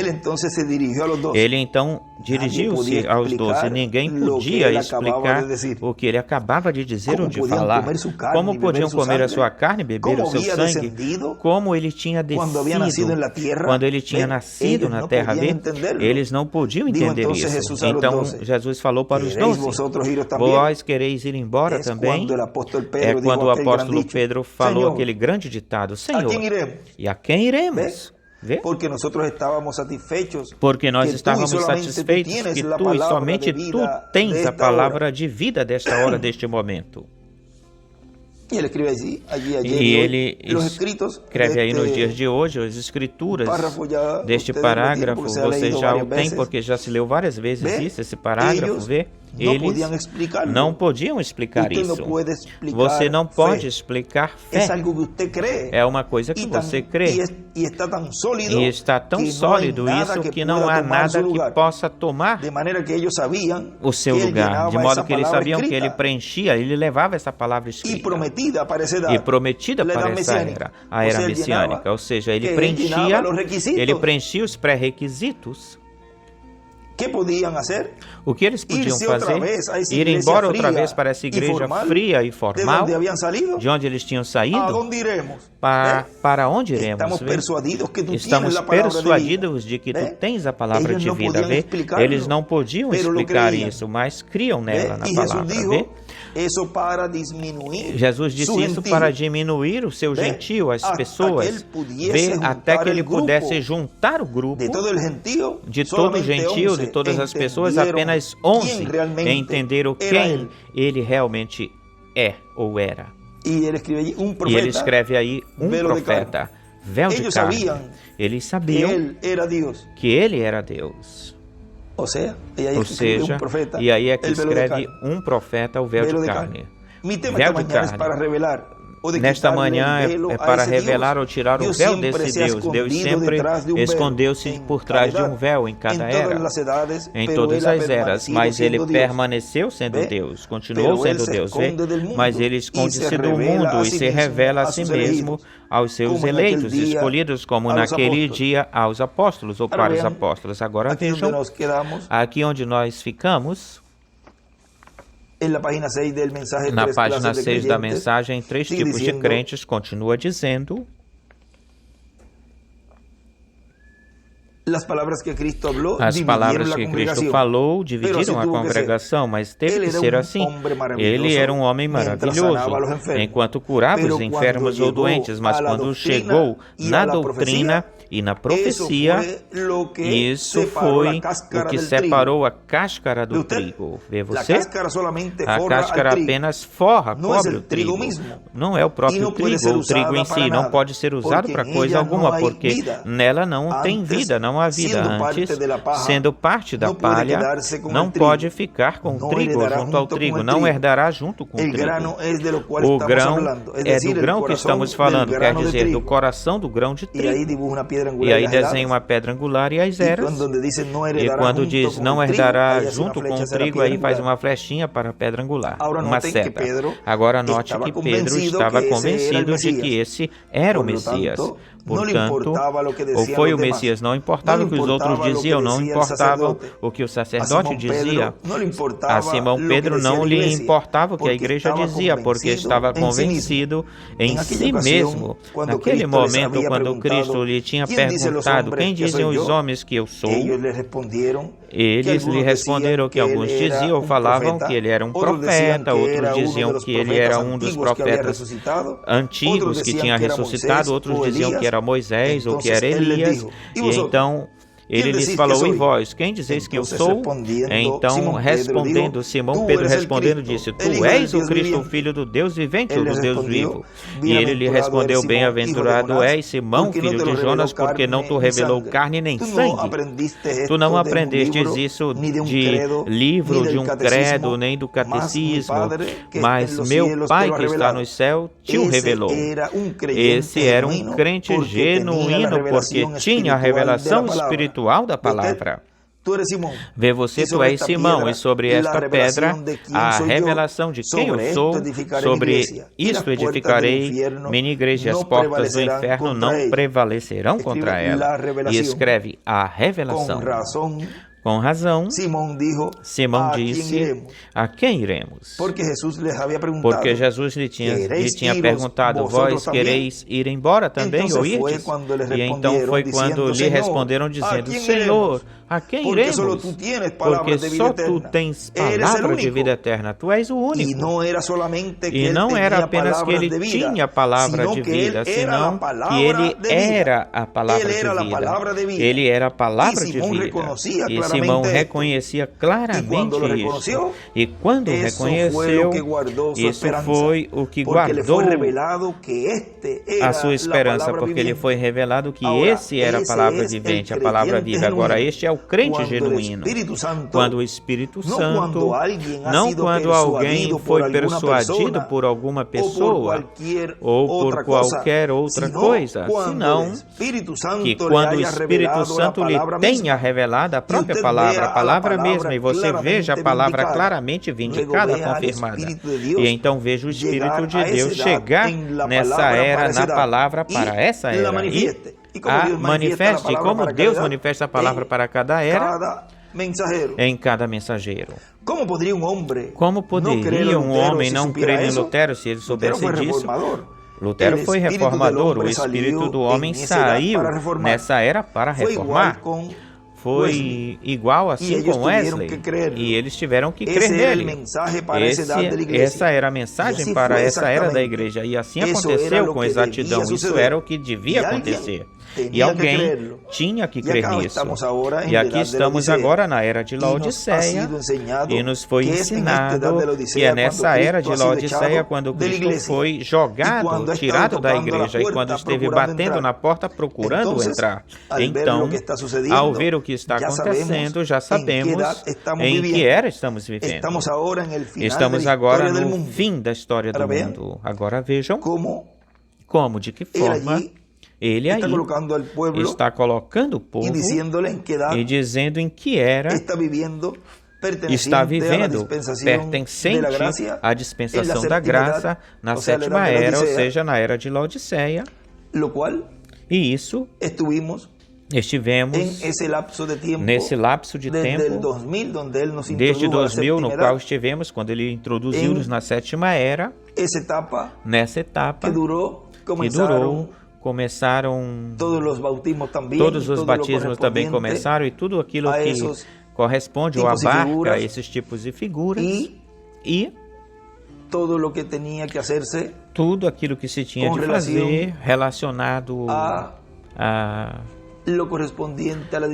Ele então dirigiu-se aos 12. Ninguém podia explicar o que ele acabava de dizer ou de falar. Como podiam comer a sua carne e beber o seu sangue? Como ele tinha descido quando ele tinha nascido na terra? Eles não podiam entender isso. Então Jesus falou para os 12: vós quereis ir embora também? É quando o apóstolo Pedro falou aquele grande ditado: Senhor, e a quem iremos? Vê? Porque nós estávamos satisfeitos que tu e somente tu tens a palavra de vida desta hora, deste momento. E ele escreve aí nos dias de hoje as escrituras deste parágrafo. Você já o tem, porque já se leu várias vezes esse parágrafo, vê? Eles não podiam explicar isso. Você não pode explicar fé. É uma coisa que você crê. E está tão sólido isso que não há nada que possa tomar o seu lugar. De modo que eles sabiam que ele preenchia, ele levava essa palavra escrita e prometida para essa era, a era messiânica. Ou seja, ele preenchia os pré-requisitos. O que eles podiam fazer? Ir embora outra vez para essa igreja fria e formal, de onde eles tinham saído? Para onde iremos? Estamos persuadidos de que tu tens a palavra de vida. Vê? Eles não podiam explicar isso, mas criam nela, na palavra. Vê? Jesus disse isso para diminuir o seu gentio, as pessoas, até que ele pudesse juntar o grupo de todo o gentio, de todas as pessoas, apenas 11 entenderam quem ele realmente é ou era. E ele escreve aí um profeta, véu de carne. Eles sabiam que ele era Deus. Ou seja, e aí é que escreve um profeta, o véu de carne. Véu de carne. Nesta manhã é para revelar ou tirar o véu desse Deus. Deus sempre escondeu-se por trás de um véu em cada era, em todas as eras, mas ele permaneceu sendo Deus, continuou sendo Deus, mas ele esconde-se do mundo e se revela a si mesmo aos seus eleitos, escolhidos, como naquele dia aos apóstolos ou para os apóstolos. Agora vejam, aqui onde nós ficamos, na página 6 da mensagem, 3 tipos de crentes, continua dizendo: as palavras que Cristo falou dividiram a congregação, mas teve que ser assim. Ele era um homem maravilhoso, enquanto curava os enfermos ou doentes, mas quando chegou na doutrina e na profecia, isso foi o que separou a cáscara do trigo. Vê você? A cáscara apenas cobre o trigo. Não é o próprio trigo, ou o trigo em si. Não pode ser usado para coisa alguma, porque nela não tem vida, não relação à vida antes, sendo parte da palha, não pode ficar com o trigo, junto ao trigo, não herdará junto com o trigo. O grão é do grão que estamos falando, quer dizer, do coração do grão de trigo. E aí desenha uma pedra angular e as eras. E quando diz não herdará junto com o trigo, aí faz uma flechinha para a pedra angular, uma seta. Agora note que Pedro estava convencido de que esse era o Messias. Portanto, ou foi o Messias, não importava o que os outros diziam, não importava o que o sacerdote dizia. A Simão Pedro não lhe importava o que a igreja dizia, porque estava convencido em si mesmo. Naquele momento, quando Cristo lhe tinha perguntado, quem dizem os homens que eu sou? Eles lhe responderam que alguns diziam ou falavam que ele era um profeta, outros diziam que ele era um dos profetas antigos que tinha ressuscitado, outros diziam que era Moisés ou que era Elias. E então ele lhes falou, e vós, quem dizeis que eu sou? Então, respondendo, Simão Pedro respondendo, disse, tu és o Cristo, o Filho do Deus vivente, ou do Deus vivo. E ele lhe respondeu, bem-aventurado és, Simão, filho de Jonas, porque não te revelou carne nem sangue. Tu não aprendestes isso de livro, de um credo, nem do catecismo, mas meu Pai que está no céu te o revelou. Esse era um crente genuíno, porque tinha a revelação espiritual da palavra. Vê você, tu és Simão, e sobre esta pedra a revelação de quem eu sou, sobre isto edificarei minha igreja, e as portas do inferno não prevalecerão contra ela. E escreve a revelação. Com razão, Simão disse, a quem iremos? Porque Jesus lhe tinha perguntado, vós quereis ir embora também, ou irdes? E então foi quando lhe responderam dizendo, Senhor, a quem iremos? Porque só tu tens palavra de vida eterna, tu és o único. E não era apenas que ele tinha palavra de vida, senão que ele era a palavra de vida. Ele era a palavra de vida. E Simão reconhecia claramente isso. E quando reconheceu, isso foi o que guardou a sua esperança, porque lhe foi revelado que esse era a palavra vivente, a palavra viva. Agora, este é o crente genuíno. Quando o Espírito Santo, não quando alguém foi persuadido por alguma pessoa ou por qualquer outra coisa, senão que quando o Espírito Santo lhe tenha revelado a própria palavra, a palavra mesma, e você veja a palavra claramente vindicada, confirmada. E então veja o Espírito de Deus chegar nessa era, na palavra para essa era. E manifeste como Deus manifesta a palavra para cada era, em cada mensageiro. Como poderia um homem não crer em Lutero se ele soubesse disso? Lutero foi reformador, o espírito do homem saiu nessa era para reformar. Foi igual assim com Wesley, e eles tiveram que crer nele. Essa era a mensagem para essa era da igreja, e assim aconteceu com exatidão. Isso era o que devia acontecer. E alguém tinha que crer nisso. E aqui estamos agora na era de Laodiceia, e nos foi ensinado que é nessa era de Laodiceia quando Cristo foi jogado, tirado da igreja, e quando esteve batendo na porta procurando entrar. Então, ao ver o que está acontecendo, já sabemos em que era estamos vivendo. Estamos agora no fim da história do mundo. Agora vejam como, de que forma ele aí está colocando o povo e dizendo em que era está vivendo, pertencente à dispensação da graça na sétima era, ou seja, na era de Laodiceia. E isso estivemos nesse lapso de tempo, desde 2000, no qual estivemos, quando ele introduziu-nos na sétima era, nessa etapa que durou, começaram, todos os batismos também começaram, e tudo aquilo que corresponde ou abarca esses tipos de figuras, e tudo aquilo que se tinha de fazer relacionado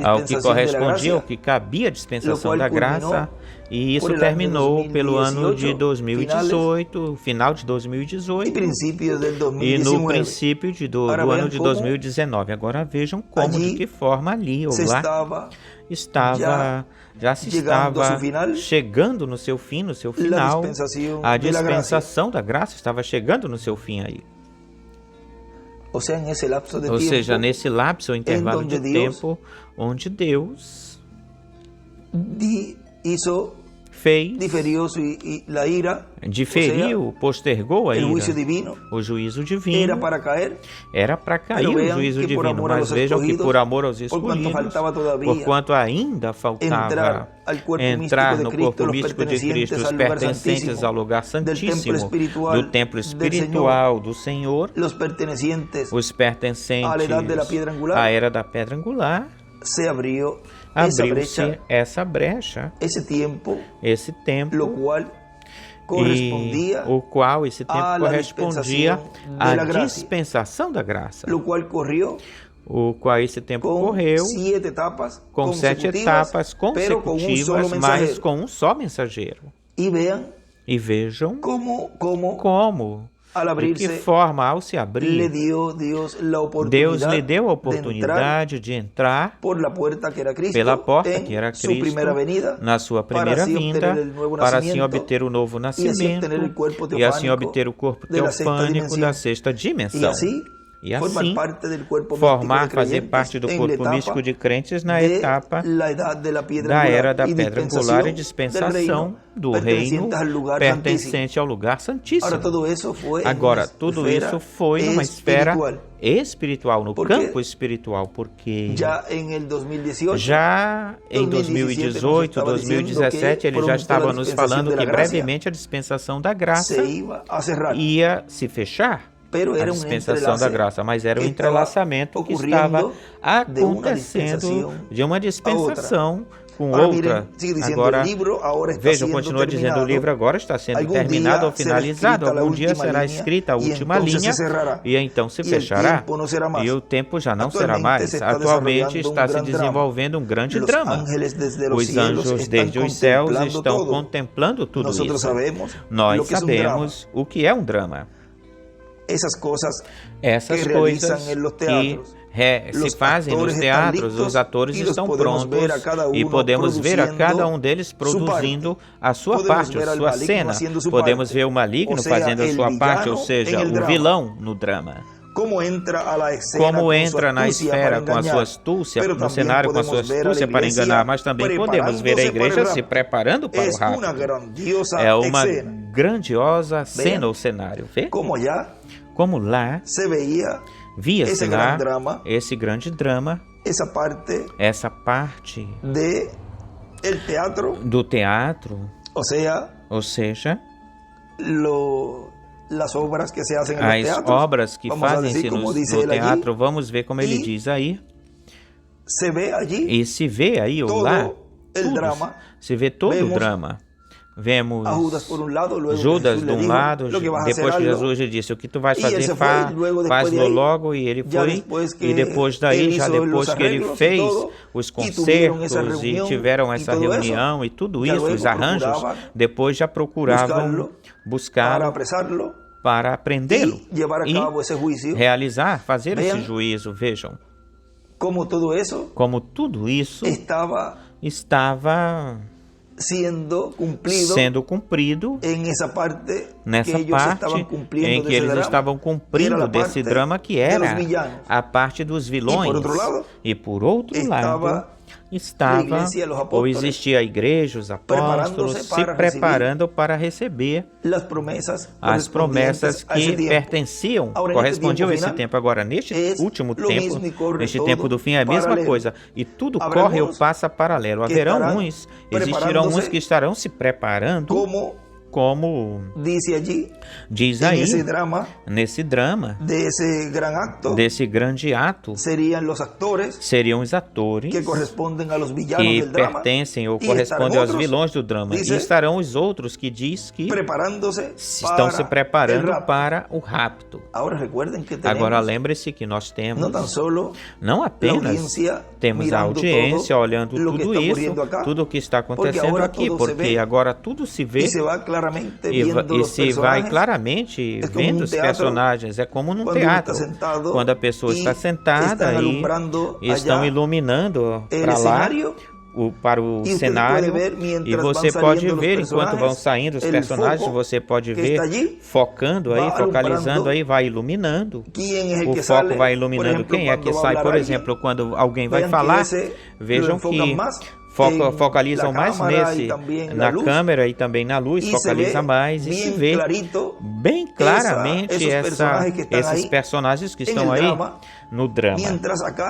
ao que correspondia, ao que cabia a dispensação da graça, e isso terminou pelo ano de 2018, final de 2018, e no princípio do ano de 2019. Agora vejam como, de que forma ali ou lá já se estava chegando no seu fim, no seu final. A dispensação da graça estava chegando no seu fim aí. Ou seja, nesse lapso, intervalo de tempo, onde Deus diferiu, postergou a ira, o juízo divino. Era para cair o juízo divino, mas vejam que por amor aos escolhidos, porquanto ainda faltava entrar no corpo místico de Cristo os pertencentes ao lugar santíssimo do templo espiritual do Senhor, os pertencentes à era da pedra angular, abriu-se essa brecha, esse tempo, o qual esse tempo correspondia à dispensação da graça, o qual esse tempo ocorreu com 7 etapas consecutivas, mas com um só mensageiro. E vejam como de que forma, ao se abrir, Deus lhe deu a oportunidade de entrar pela porta que era Cristo na sua primeira vinda, para assim obter o novo nascimento e assim obter o corpo teofânico da sexta dimensão. E assim, fazer parte do corpo místico de crentes na etapa da era da pedra angular e dispensação do reino pertencente ao lugar santíssimo. Agora, tudo isso foi numa esfera espiritual, no campo espiritual, porque já em 2018, 2017, ele já estava nos falando que brevemente a dispensação da graça ia se fechar. A dispensação da graça, mas era um entrelaçamento que estava acontecendo de uma dispensação com outra. Agora, vejam, continua dizendo, o livro agora está sendo terminado ou finalizado, algum dia será escrita a última linha, e então se fechará, e o tempo já não será mais. Atualmente está se desenvolvendo um grande drama. Os anjos desde os céus estão contemplando tudo isso. Nós sabemos o que é um drama. Essas coisas que se fazem nos teatros, os atores estão prontos e podemos ver a cada um deles produzindo a sua parte, a sua cena. Podemos ver o maligno fazendo a sua parte, ou seja, o vilão no drama. Como entra na esfera com a sua astúcia, no cenário com a sua astúcia para enganar, mas também podemos ver a igreja se preparando para o rapto. É uma grandiosa cena ou cenário. Vê? Como lá via-se lá esse grande drama, essa parte do teatro, ou seja, as obras que fazem-se no teatro, vamos ver como ele diz aí, e se vê aí ou lá, se vê todo o drama. Vemos Judas de um lado, depois que Jesus lhe disse, o que tu vais fazer, faz-lo logo, e ele foi, e depois daí, já depois que ele fez os concertos e tiveram essa reunião e tudo isso, os arranjos, depois já procuravam buscá-lo para prendê-lo e realizar, fazer esse juízo. Vejam como tudo isso estava sendo cumprido nessa parte em que eles estavam cumprindo desse drama que era a parte dos vilões, e por outro lado existia a igreja, os apóstolos se preparando para receber as promessas que correspondiam a esse tempo. Agora, neste último tempo, neste tempo do fim, é a mesma coisa, e tudo corre ou passa paralelo. Existirão uns que estarão se preparando como diz aí, nesse drama, desse grande ato, seriam os atores que pertencem ou correspondem aos vilões do drama. E estarão os outros que diz que estão se preparando para o rapto. Agora lembre-se que nós temos não apenas temos a audiência olhando tudo isso, tudo o que está acontecendo aqui, porque agora tudo se vê e se vai claramente vendo os personagens. É como num teatro, quando a pessoa está sentada e estão iluminando para lá, para o cenário, e você pode ver enquanto vão saindo os personagens, você pode ver focando aí, focalizando aí, vai iluminando, o foco vai iluminando quem é que sai. Por exemplo, quando alguém vai falar, vejam que focalizam mais na câmera e também na luz, focaliza mais e se vê bem claramente esses personagens que estão aí no drama.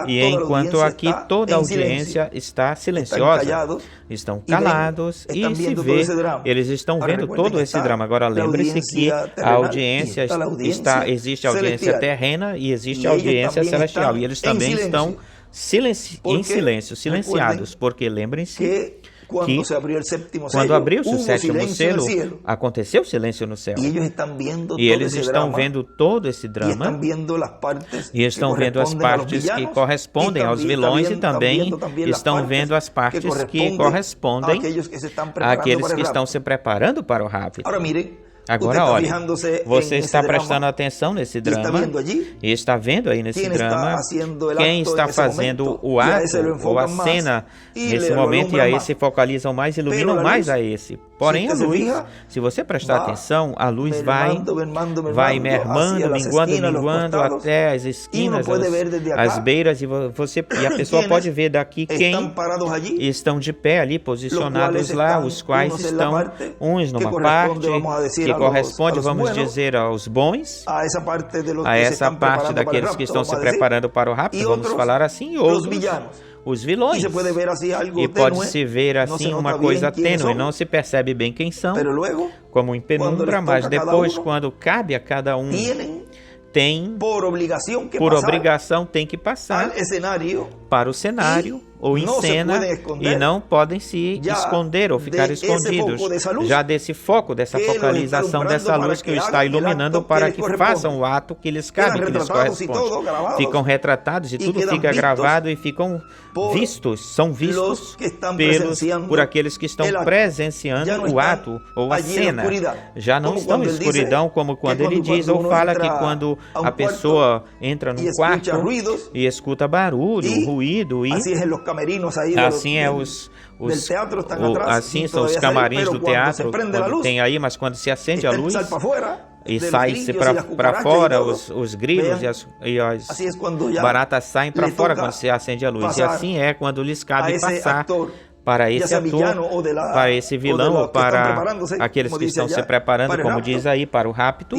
E enquanto aqui toda a audiência está silenciosa, estão calados e se vê, eles estão vendo todo esse drama. Agora lembre-se que a audiência existe a audiência terrena e existe a audiência celestial, e eles também estão em silêncio, silenciados, porque lembrem-se que quando abriu-se o sétimo selo, aconteceu silêncio no céu. E eles estão vendo todo esse drama, e estão vendo as partes que correspondem aos vilões, e também estão vendo as partes que correspondem àqueles que estão se preparando para o rapto. Agora, olha, você está prestando atenção nesse drama e está vendo aí nesse drama quem está fazendo o ato ou a cena nesse momento, e a esse focalizam mais, iluminam mais a esse. Porém, a luz, se você prestar atenção, a luz vai mermando, minguando até as esquinas, as beiras, e a pessoa pode ver daqui quem estão de pé ali, posicionados lá, os quais estão uns numa parte que corresponde, vamos dizer, aos bons, a essa parte daqueles que estão se preparando para o rapto, vamos falar assim, e outros, os vilões. E pode-se ver assim uma coisa tênue, não se percebe bem quem são, como em penumbra, mas depois, quando cabe a cada um, por obrigação tem que passar para o cenário ou em cena, e não podem se esconder ou ficar escondidos já desse foco, dessa focalização dessa luz que o está iluminando, para que façam o ato que lhes cabe, que lhes corresponde. Ficam retratados e tudo fica gravado e ficam vistos, são vistos por aqueles que estão presenciando o ato ou a cena. Já não estão em escuridão, como quando ele diz ou fala que quando a pessoa entra num quarto e escuta barulho, ruído, e assim assim são os camarins do teatro, quando tem aí, mas quando se acende a luz e sai-se para fora, os grilos e as baratas saem para fora quando se acende a luz. E assim é quando lhes cabe passar para esse ator, para esse vilão, ou para aqueles que estão se preparando, como diz aí, para o rapto.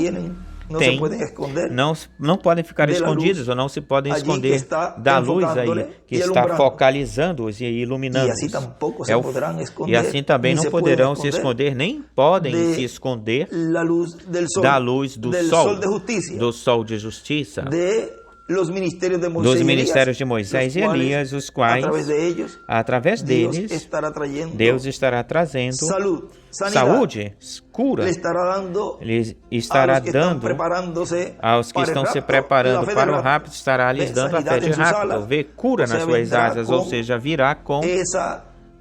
Não podem ficar escondidos, ou não se podem esconder da luz aí, que está focalizando-os e iluminando-os. E assim também não poderão se esconder, nem podem se esconder da luz do sol de justiça, dos ministérios de Moisés e Elias, os quais, através deles, Deus estará trazendo saúde, cura. Ele estará dando aos que estão se preparando para o rapto, estará lhes dando a fé de rapto, vê cura nas suas asas, ou seja, virá com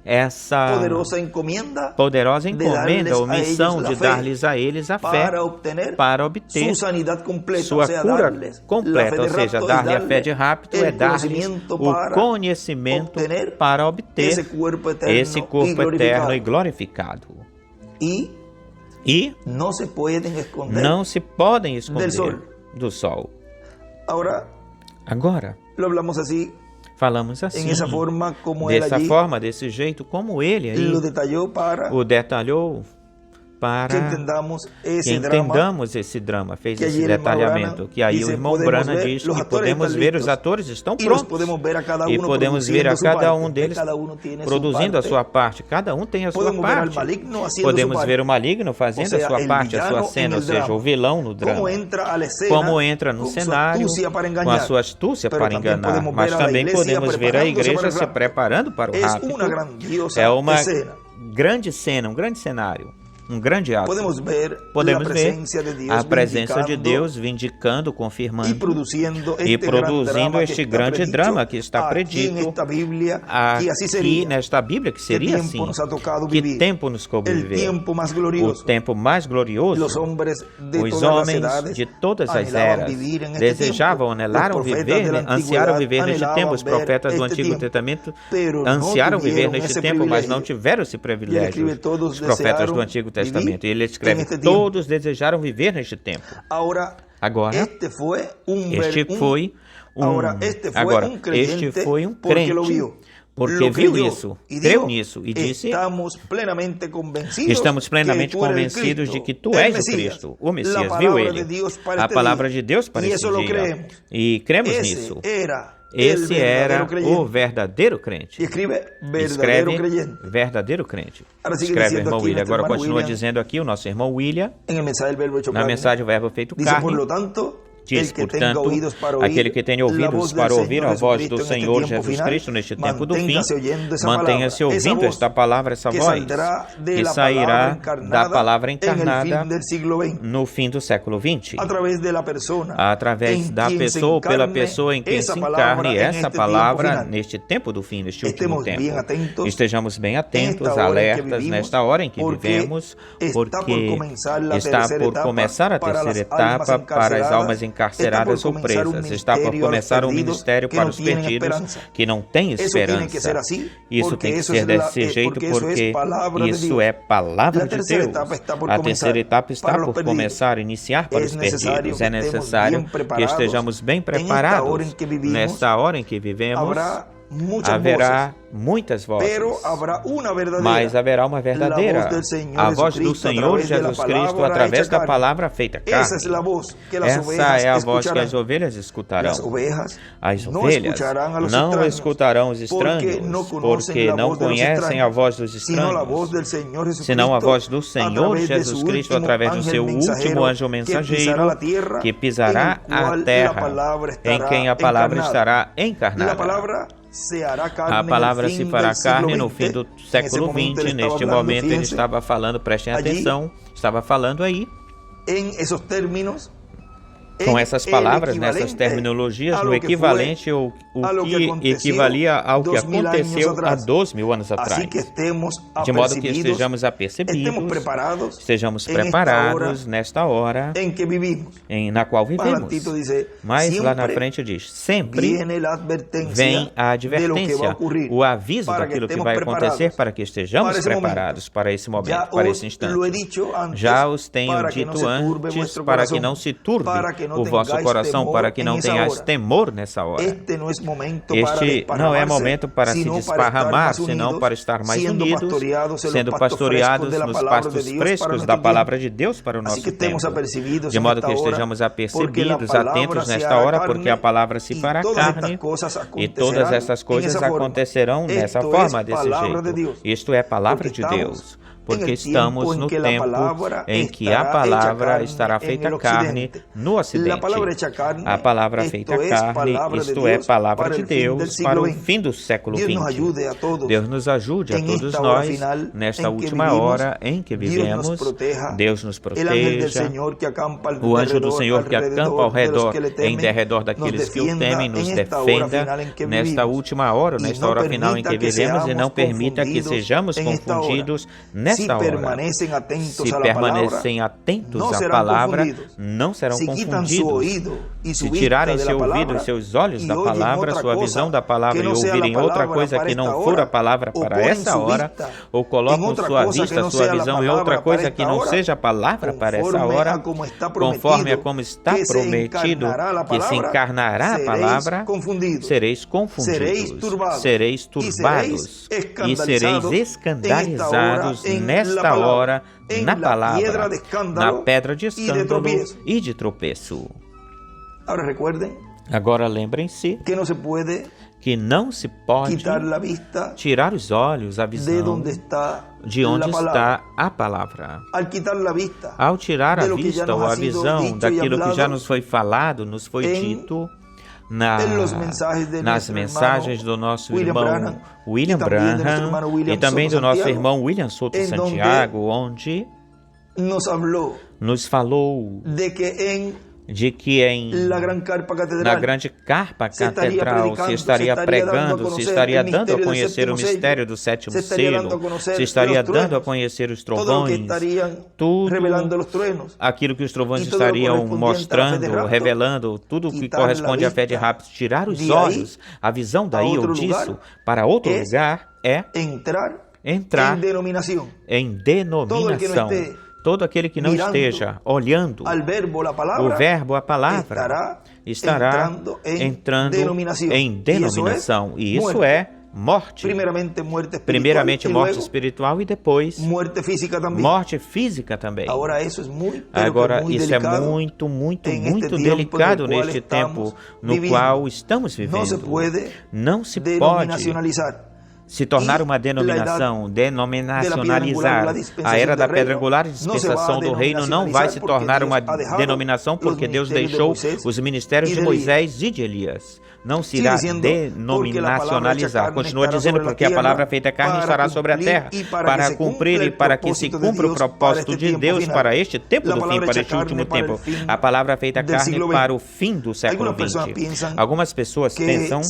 essa poderosa encomenda ou missão de dar-lhes a eles a fé para obter sua cura completa, ou seja, dar-lhe a fé de rapto é dar-lhes o conhecimento para obter esse corpo eterno e glorificado. E não se podem esconder do sol. Agora, falamos assim, dessa forma, desse jeito, como ele aí o detalhou para que entendamos esse drama, fez esse detalhamento, que aí o irmão Brana diz que podemos ver, os atores estão prontos, e podemos ver a cada um deles produzindo a sua parte, cada um tem a sua parte. Podemos ver o maligno fazendo a sua parte, a sua cena, ou seja, o vilão no drama, como entra no cenário com a sua astúcia para enganar, mas também podemos ver a igreja se preparando para o rapto. É uma grande cena, um grande cenário, um grande ato. Podemos ver a presença de Deus vindicando, confirmando e produzindo este grande drama que está predito aqui nesta Bíblia, que seria assim. Que tempo nos coube viver? O tempo mais glorioso. Os homens de todas as eras desejavam, anelaram viver, ansiaram viver neste tempo. Os profetas do Antigo Testamento ansiaram viver neste tempo, mas não tiveram esse privilégio. Os profetas do Antigo Testamento. E ele escreve, todos desejaram viver neste tempo. Agora, este foi um crente, porque viu isso, creu nisso e disse, estamos plenamente convencidos de que tu és o Cristo, o Messias. Viu ele, a palavra de Deus para esse dia, e cremos nisso. Esse era o verdadeiro crente. Escreve verdadeiro crente. Escreve irmão William. Agora continua dizendo aqui o nosso irmão William, na mensagem o verbo feito carne. Diz, portanto, aquele que tem ouvidos para ouvir a voz do Senhor Jesus Cristo neste tempo do fim, mantenha-se ouvindo esta palavra, essa voz, que sairá da palavra encarnada no fim do século XX, através da pessoa ou pela pessoa em quem se encarne essa palavra neste tempo do fim, neste último tempo. Estejamos bem atentos, alertas nesta hora em que vivemos, porque está por começar a terceira etapa para as almas encarceradas ou presas. Está por começar um ministério para os perdidos que não têm esperança. Isso tem que ser desse jeito, porque isso é palavra de Deus. A terceira etapa está por começar, iniciar para os perdidos. É necessário que estejamos bem preparados. Nesta hora em que vivemos, haverá muitas vozes, mas haverá uma verdadeira, a voz do Senhor Jesus Cristo através da palavra feita carne. Essa é a voz que as ovelhas escutarão. As ovelhas não escutarão os estranhos, porque não conhecem a voz dos estranhos, senão a voz do Senhor Jesus Cristo através do seu último anjo mensageiro, que pisará a terra, em quem a palavra estará encarnada. A palavra se fará carne no fim do século XX. Neste momento ele estava falando, prestem atenção, estava falando aí com essas palavras, nessas terminologias, no equivalente ou o que equivalia ao que aconteceu há 2.000 anos atrás. De modo que estejamos apercebidos, estejamos preparados nesta hora na qual vivemos. Mas lá na frente diz, sempre vem a advertência, o aviso daquilo que vai acontecer para que estejamos preparados para esse momento, para esse instante. Já os tenho dito antes, para que não se turbe o vosso coração, para que não tenhais temor nessa hora. Este não é momento para se desparramar, senão para estar mais unidos, sendo pastoreados nos pastos frescos da palavra de Deus para o nosso tempo. De modo que estejamos apercebidos, atentos nesta hora, porque a palavra se fará carne e todas essas coisas acontecerão nessa forma, desse jeito. Isto é palavra de Deus. Porque estamos no tempo em que a palavra estará feita carne no Ocidente. A palavra feita carne, isto é, palavra de Deus, para o fim do século XX. Deus nos ajude a todos nós, nesta última hora em que vivemos. Deus nos proteja. O anjo do Senhor que acampa ao redor, em derredor daqueles que o temem, nos defenda nesta última hora, nesta hora final em que vivemos, e não permita que sejamos confundidos nesta hora. Se permanecem atentos à palavra, não serão confundidos. Se tirarem seu ouvido e seus olhos da palavra, sua visão da palavra, e ouvirem outra coisa que não for a palavra para essa hora, ou colocam sua vista, sua visão em outra coisa que não seja a palavra para essa hora, conforme a como está prometido que se encarnará a palavra, sereis confundidos, sereis turbados e sereis escandalizados nesta hora, na palavra, na pedra de escândalo e de tropeço. Agora lembrem-se que não se pode tirar os olhos, a visão de onde está a palavra. Ao tirar a vista ou a visão daquilo que já nos foi falado, nos foi dito nas mensagens do nosso irmão William Branham e também do nosso irmão William Souto Santiago, onde nos falou de que na grande carpa catedral se estaria pregando, se estaria dando a conhecer o mistério do sétimo selo, se estaria dando a conhecer os trovões, tudo aquilo que os trovões estariam mostrando, revelando, tudo o que corresponde à fé de rapto. Tirar os olhos, a visão daí ou disso, para outro lugar é entrar em denominação. Todo aquele que não esteja olhando o verbo, a palavra, estará entrando em denominação. E isso é morte. Primeiramente morte espiritual e depois morte física também. Agora, isso é muito, muito, muito delicado neste tempo no qual estamos vivendo. Não se pode se tornar uma denominação, denominacionalizar. A era da pedra angular e dispensação do reino não vai se tornar uma denominação porque Deus deixou os ministérios de Moisés e de Elias. Não se irá denominacionalizar. Continua dizendo, porque a palavra feita carne estará sobre a terra para cumprir e para que se cumpra o propósito de Deus para este tempo do fim, para este último tempo. A palavra feita carne para o fim do século XX. Algumas pessoas pensam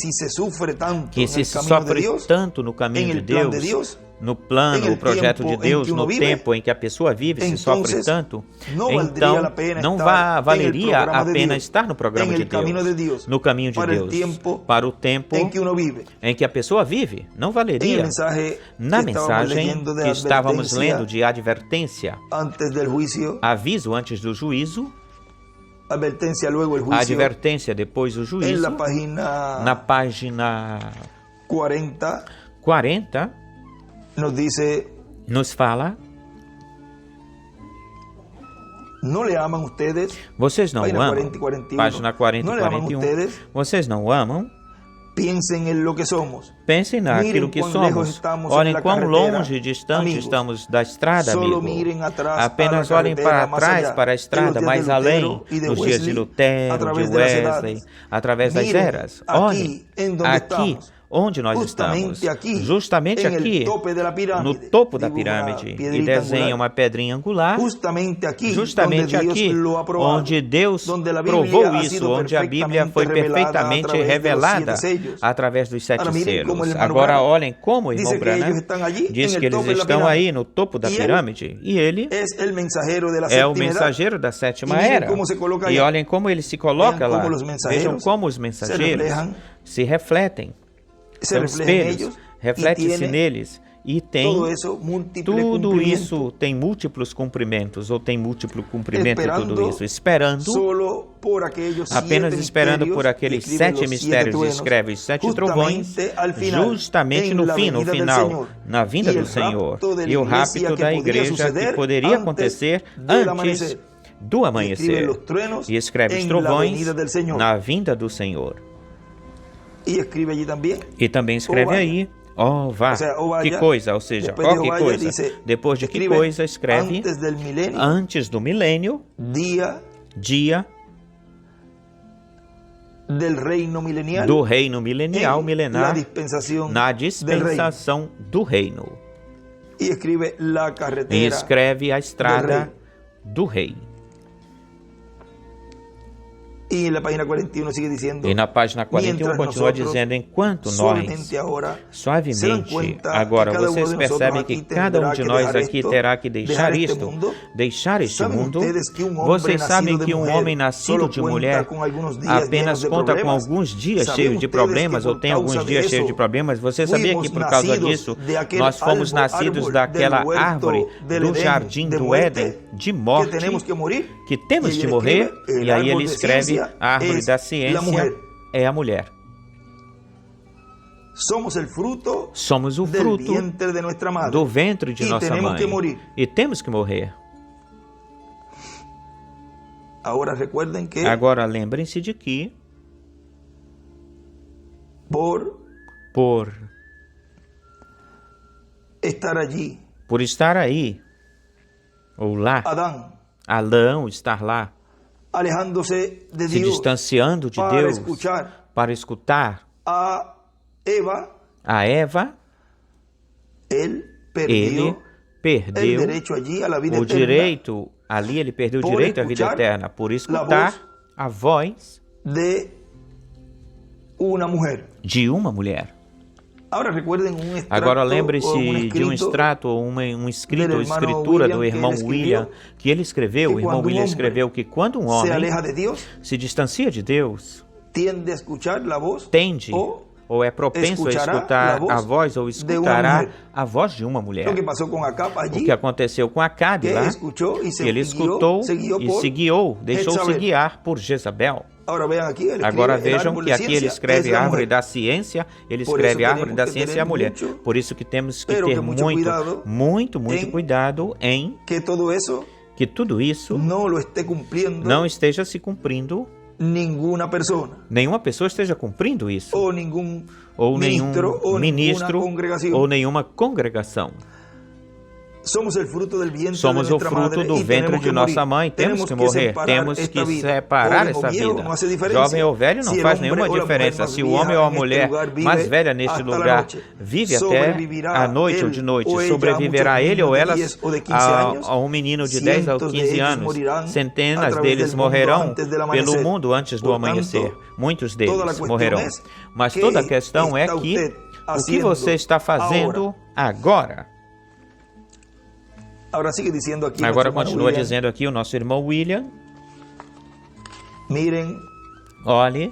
que se sofre tanto no caminho de Deus, no plano, o projeto de Deus, no tempo em que a pessoa vive, se sofre tanto, então não valeria a pena estar no programa de Deus, no caminho de Deus, para o tempo em que a pessoa vive. Não valeria. Na mensagem que estávamos lendo de advertência, aviso antes do juízo, advertência depois do juízo, na página 40, nos fala: vocês não amam, página 40 e 41, vocês não amam, pensem naquilo que somos. Olhem quão longe e distante estamos da estrada, amigo. Apenas olhem para trás, para a estrada, mais além, nos dias de Lutero, de Wesley, através das eras. Olhem, aqui onde nós estamos, justamente aqui, no topo da pirâmide, e desenha uma pedrinha angular, justamente aqui, onde Deus provou isso, onde a Bíblia foi perfeitamente revelada através dos 7 selos. Agora olhem como o irmão Branham diz que eles estão aí no topo da pirâmide, e ele é o mensageiro da sétima era. E olhem como ele se coloca lá. Vejam como os mensageiros se refletem pelos espelhos, reflete-se neles, e tem tudo isso tem múltiplos cumprimentos, ou tem múltiplo cumprimento em tudo isso, apenas esperando por aqueles 7 mistérios, escreve os 7 trovões, justamente no fim, no final, na vinda do Senhor, e o rapto da igreja que poderia acontecer antes do amanhecer, e escreve os trovões na vinda do Senhor. E também escreve aí, vá, que coisa, ou seja, que coisa. Depois de que coisa, escreve antes do milênio, dia do reino milenial, milenar, na dispensação do reino. E escreve a estrada do rei. E na página 41 continua dizendo: enquanto nós, suavemente, agora vocês percebem que cada um de nós aqui terá que deixar este mundo. Vocês sabem que um homem nascido de mulher apenas conta com alguns dias cheios de problemas, ou tem alguns dias cheios de problemas. Você sabia que por causa disso nós fomos nascidos daquela árvore do jardim do Éden de morte, que temos de morrer? E aí ele escreve: a árvore da ciência é a mulher. Somos o fruto do ventre de nossa mãe. E temos que morrer. Agora lembrem-se de que por estar aí, ou lá, Adão estar lá, se distanciando de Deus para escutar a Eva, ele perdeu o direito, ali ele perdeu o direito à vida eterna, por escutar a voz de uma mulher. Agora lembre-se de um extrato, um escrito ou escritura do irmão William, que ele escreveu. O irmão William escreveu que quando um homem se distancia de Deus, tende ou é propenso a escutar a voz ou escutará a voz de uma mulher. O que aconteceu com Acabe lá, ele escutou e se guiou, deixou-se guiar por Jezabel. Agora vejam que aqui ele escreve a árvore da ciência, ele escreve a árvore da ciência e a mulher. Por isso que temos que ter muito cuidado em que tudo isso não esteja se cumprindo. Nenhuma pessoa esteja cumprindo isso. Ou nenhum ministro ou nenhuma congregação. Somos o fruto do ventre de nossa mãe. Temos que morrer, temos que separar essa vida. Jovem ou velho não faz nenhuma diferença. Se o homem ou a mulher mais velha neste lugar vive até a noite ou de noite, sobreviverá ele ou ela a um menino de 10 a 15 anos. Centenas deles morrerão pelo mundo antes do amanhecer. Muitos deles morrerão. Mas toda a questão é que o que você está fazendo agora? Agora continua dizendo aqui o nosso irmão William. Olhe,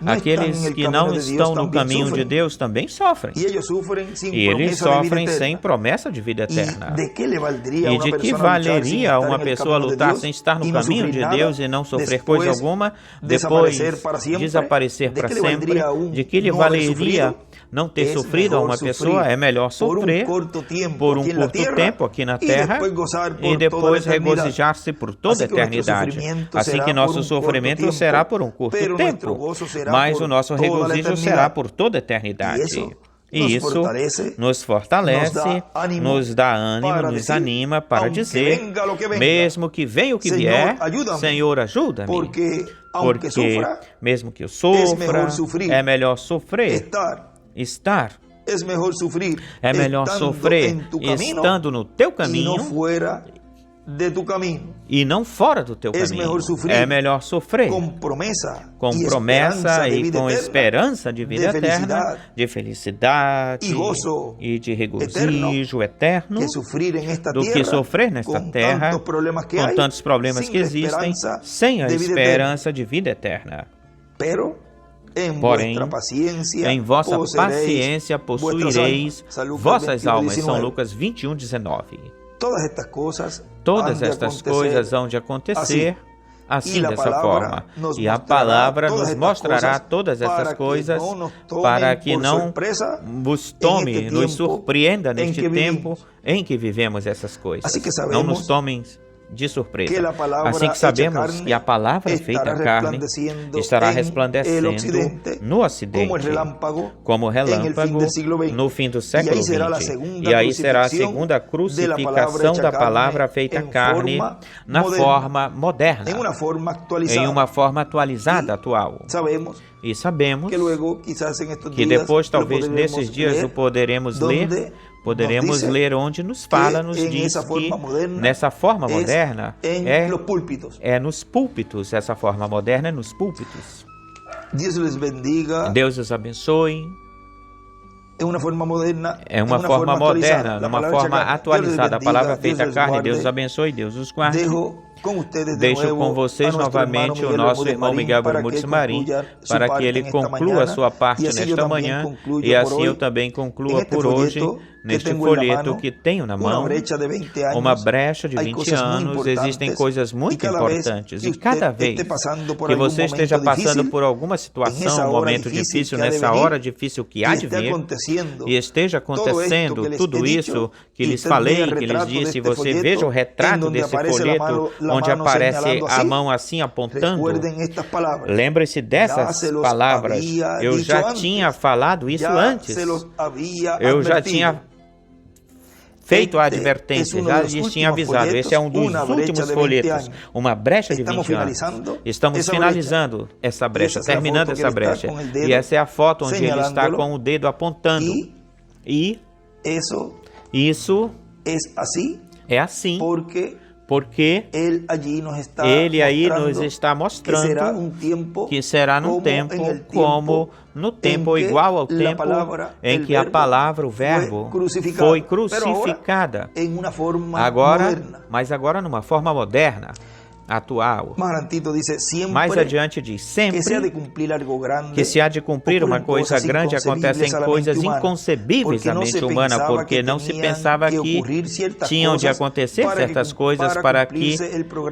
aqueles que não estão no caminho de Deus também sofrem. E eles sofrem sem promessa de vida eterna. E de que valeria uma pessoa lutar sem estar no caminho de Deus e não sofrer coisa alguma, depois desaparecer para sempre? De que lhe valeria não ter sofrido a uma pessoa? É melhor sofrer por um curto tempo aqui na terra e depois regozijar-se por toda a eternidade. Assim que nosso sofrimento será por um curto tempo, mas o nosso regozijo será por toda a eternidade. E isso nos fortalece, nos dá ânimo, nos anima para dizer, mesmo que venha o que vier, Senhor, ajuda-me. Porque mesmo que eu sofra, é melhor sofrer. É melhor sofrer estando no teu caminho e não fora do teu caminho. É melhor sofrer com promessa e com esperança de vida eterna, de felicidade e de regozijo eterno, do que sofrer nesta terra com tantos problemas que existem, sem a esperança de vida eterna. Porém, em vossa paciência possuireis vossas almas. São Lucas 21:19. Todas estas coisas hão de acontecer assim, dessa forma. E a palavra nos mostrará todas essas coisas para que não vos tome, nos surpreenda neste tempo em que vivemos essas coisas. Não nos tomem de surpresa. Assim que sabemos que a palavra feita carne estará resplandecendo no Ocidente como relâmpago no fim do século XX. E aí será a segunda crucificação da palavra feita carne na forma moderna, em uma forma atualizada, atual. E sabemos que depois, talvez nesses dias, o poderemos ler onde nos fala, nos diz que nessa forma moderna é nos púlpitos, essa forma moderna é nos púlpitos. Deus os abençoe. É uma forma moderna, uma forma atualizada. A palavra feita carne, Deus os abençoe, Deus os guarde. Deixo com vocês novamente o nosso irmão Miguel Bermúdez Marim, para que ele conclua a sua parte nesta manhã, e assim eu também conclua por hoje neste folheto que tenho na mão, uma brecha de 20 anos, existem coisas muito importantes. E cada vez que você esteja passando por alguma situação, um momento difícil, nessa hora difícil que há de vir, e esteja acontecendo tudo isso que lhes falei, que lhes disse, você veja o retrato desse folheto, onde aparece a mão assim apontando, lembre-se dessas palavras. Eu já tinha falado isso antes. Eu já tinha feito a advertência, já lhes tinha avisado. Esse é um dos últimos folhetos, uma brecha de 20 anos. Estamos finalizando essa brecha, terminando essa brecha. E essa é a foto onde ele está com o dedo apontando. E isso é assim, porque ele aí nos está mostrando que será num tempo como no tempo igual ao tempo em que a palavra, o verbo, foi crucificada. Mas agora numa forma moderna, atual. Mais adiante diz, sempre que se há de cumprir uma coisa grande, acontecem coisas inconcebíveis à mente humana, porque não se pensava que tinham de acontecer certas coisas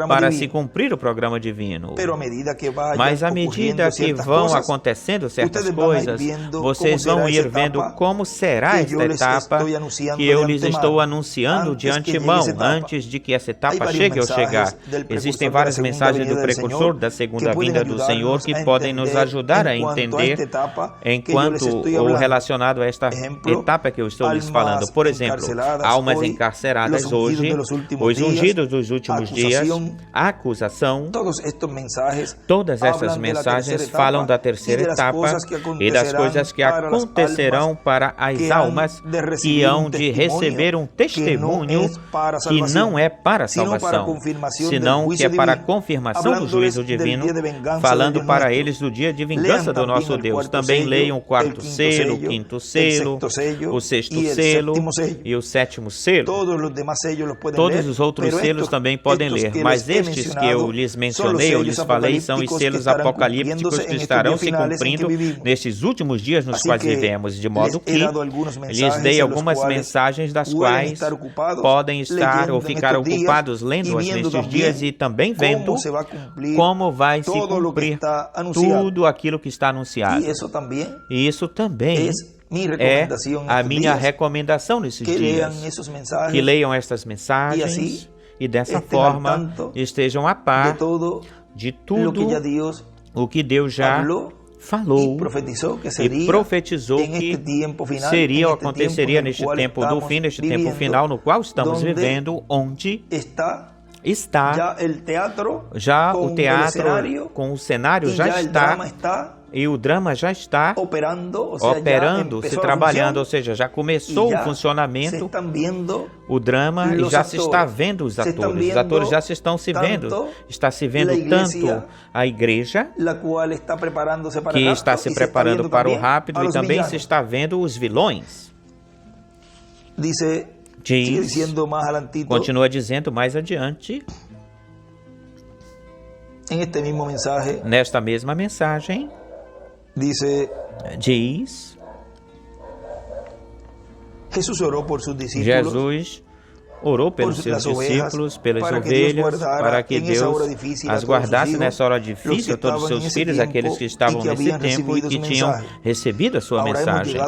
para se cumprir o programa divino. Mas à medida que vão acontecendo certas coisas, vocês vão ir vendo como será esta etapa que eu lhes estou anunciando de antemão, antes de que essa etapa chegue ou chegar. Existem várias mensagens do precursor da segunda vinda do Senhor que podem nos ajudar a entender ou relacionado a esta etapa que eu estou lhes falando. Por exemplo, almas encarceradas hoje, os ungidos dos últimos dias, a acusação, todas essas mensagens falam da terceira etapa e das coisas que acontecerão para as almas que hão de receber um testemunho que não é para a salvação, senão que é para a confirmação do juízo divino, falando para eles do dia de vingança do nosso Deus. Também leiam o quarto selo, o quinto selo, o sexto selo e o sétimo selo. Todos os outros selos também podem ler, mas estes que eu lhes mencionei, eu lhes falei, são os selos apocalípticos que estarão se cumprindo nestes últimos dias nos quais vivemos, de modo que lhes dei algumas mensagens das quais podem estar ou ficar ocupados lendo-as nestes dias e também vendo como vai se cumprir tudo aquilo que está anunciado. E isso também é a minha recomendação nesses dias, que leiam estas mensagens e dessa forma estejam a par de tudo o que Deus já falou e profetizou que aconteceria neste tempo do fim, neste tempo final no qual estamos vivendo, onde está já o teatro com o cenário já está e o drama já está operando, se trabalhando, ou seja, já começou o funcionamento, o drama, e já se está vendo os atores já se estão se vendo, está se vendo tanto a igreja, que está se preparando para o rápido, e também se está vendo os vilões. Diz, continua dizendo mais adiante, nesta mesma mensagem, diz, Jesus orou pelos seus discípulos, pelas ovelhas, para que Deus as guardasse nessa hora difícil, todos os seus filhos, aqueles que estavam nesse tempo e que tinham recebido a sua mensagem.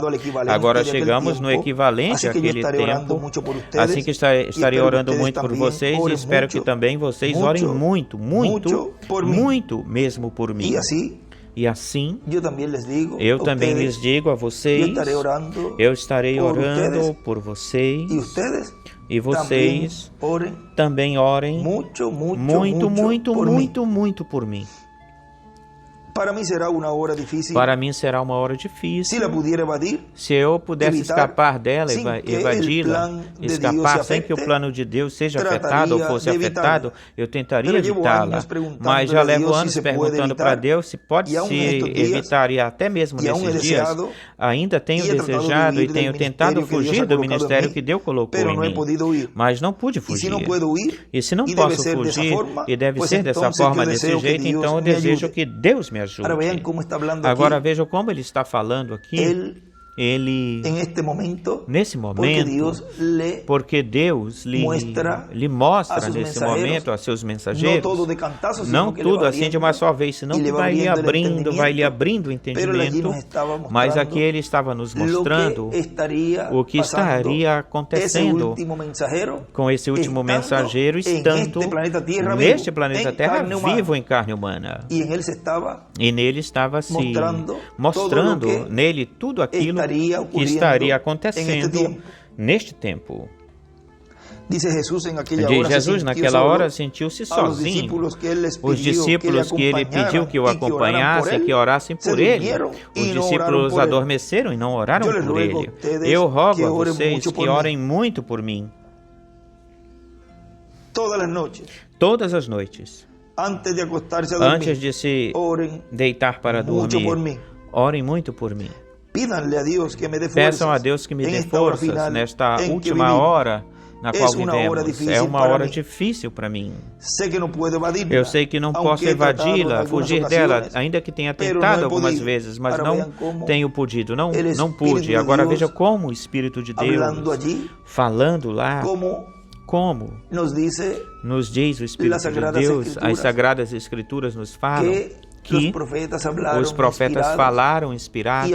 Agora chegamos no equivalente àquele tempo, assim que estarei orando muito por vocês e espero que também vocês orem muito, muito, muito mesmo por mim. E assim, eu também lhes digo a vocês, eu estarei orando por vocês, e vocês também orem muito, muito, muito por mim. Para mim será uma hora difícil. Se eu pudesse escapar dela, evadi-la, escapar sem que o plano de Deus seja afetado ou fosse afetado, eu tentaria evitá-la. Mas já levo anos perguntando para Deus se pode se evitar, e até mesmo nesses dias ainda tenho desejado e tenho tentado fugir do ministério que Deus colocou em mim, mas não pude fugir. E se não posso fugir, e deve ser dessa forma, desse jeito, então eu desejo que Deus me ajude. Agora vejam como ele está falando aqui. ele, nesse momento, porque Deus lhe mostra nesse momento a seus mensageiros, não tudo assim de uma só vez, senão que vai lhe abrindo o entendimento, mas aqui ele estava nos mostrando o que estaria acontecendo com esse último mensageiro estando neste planeta Terra vivo em carne humana. E nele estava se mostrando nele tudo aquilo que estaria acontecendo neste tempo. Diz Jesus, naquela hora, sentiu-se sozinho. Os discípulos que ele pediu que o acompanhassem, que orassem por ele, os discípulos adormeceram e não oraram por ele. Eu rogo a vocês que orem muito por mim. Todas as noites, antes de se deitar para dormir, orem muito por mim. Peçam a Deus que me dê forças nesta última hora na qual vivemos. É uma hora difícil para mim. Eu sei que não posso evadi-la, fugir dela, ainda que tenha tentado algumas vezes, mas não tenho podido, não pude. Agora veja como o Espírito de Deus, falando lá, como nos diz o Espírito de Deus, as Sagradas Escrituras nos falam que os profetas falaram inspirados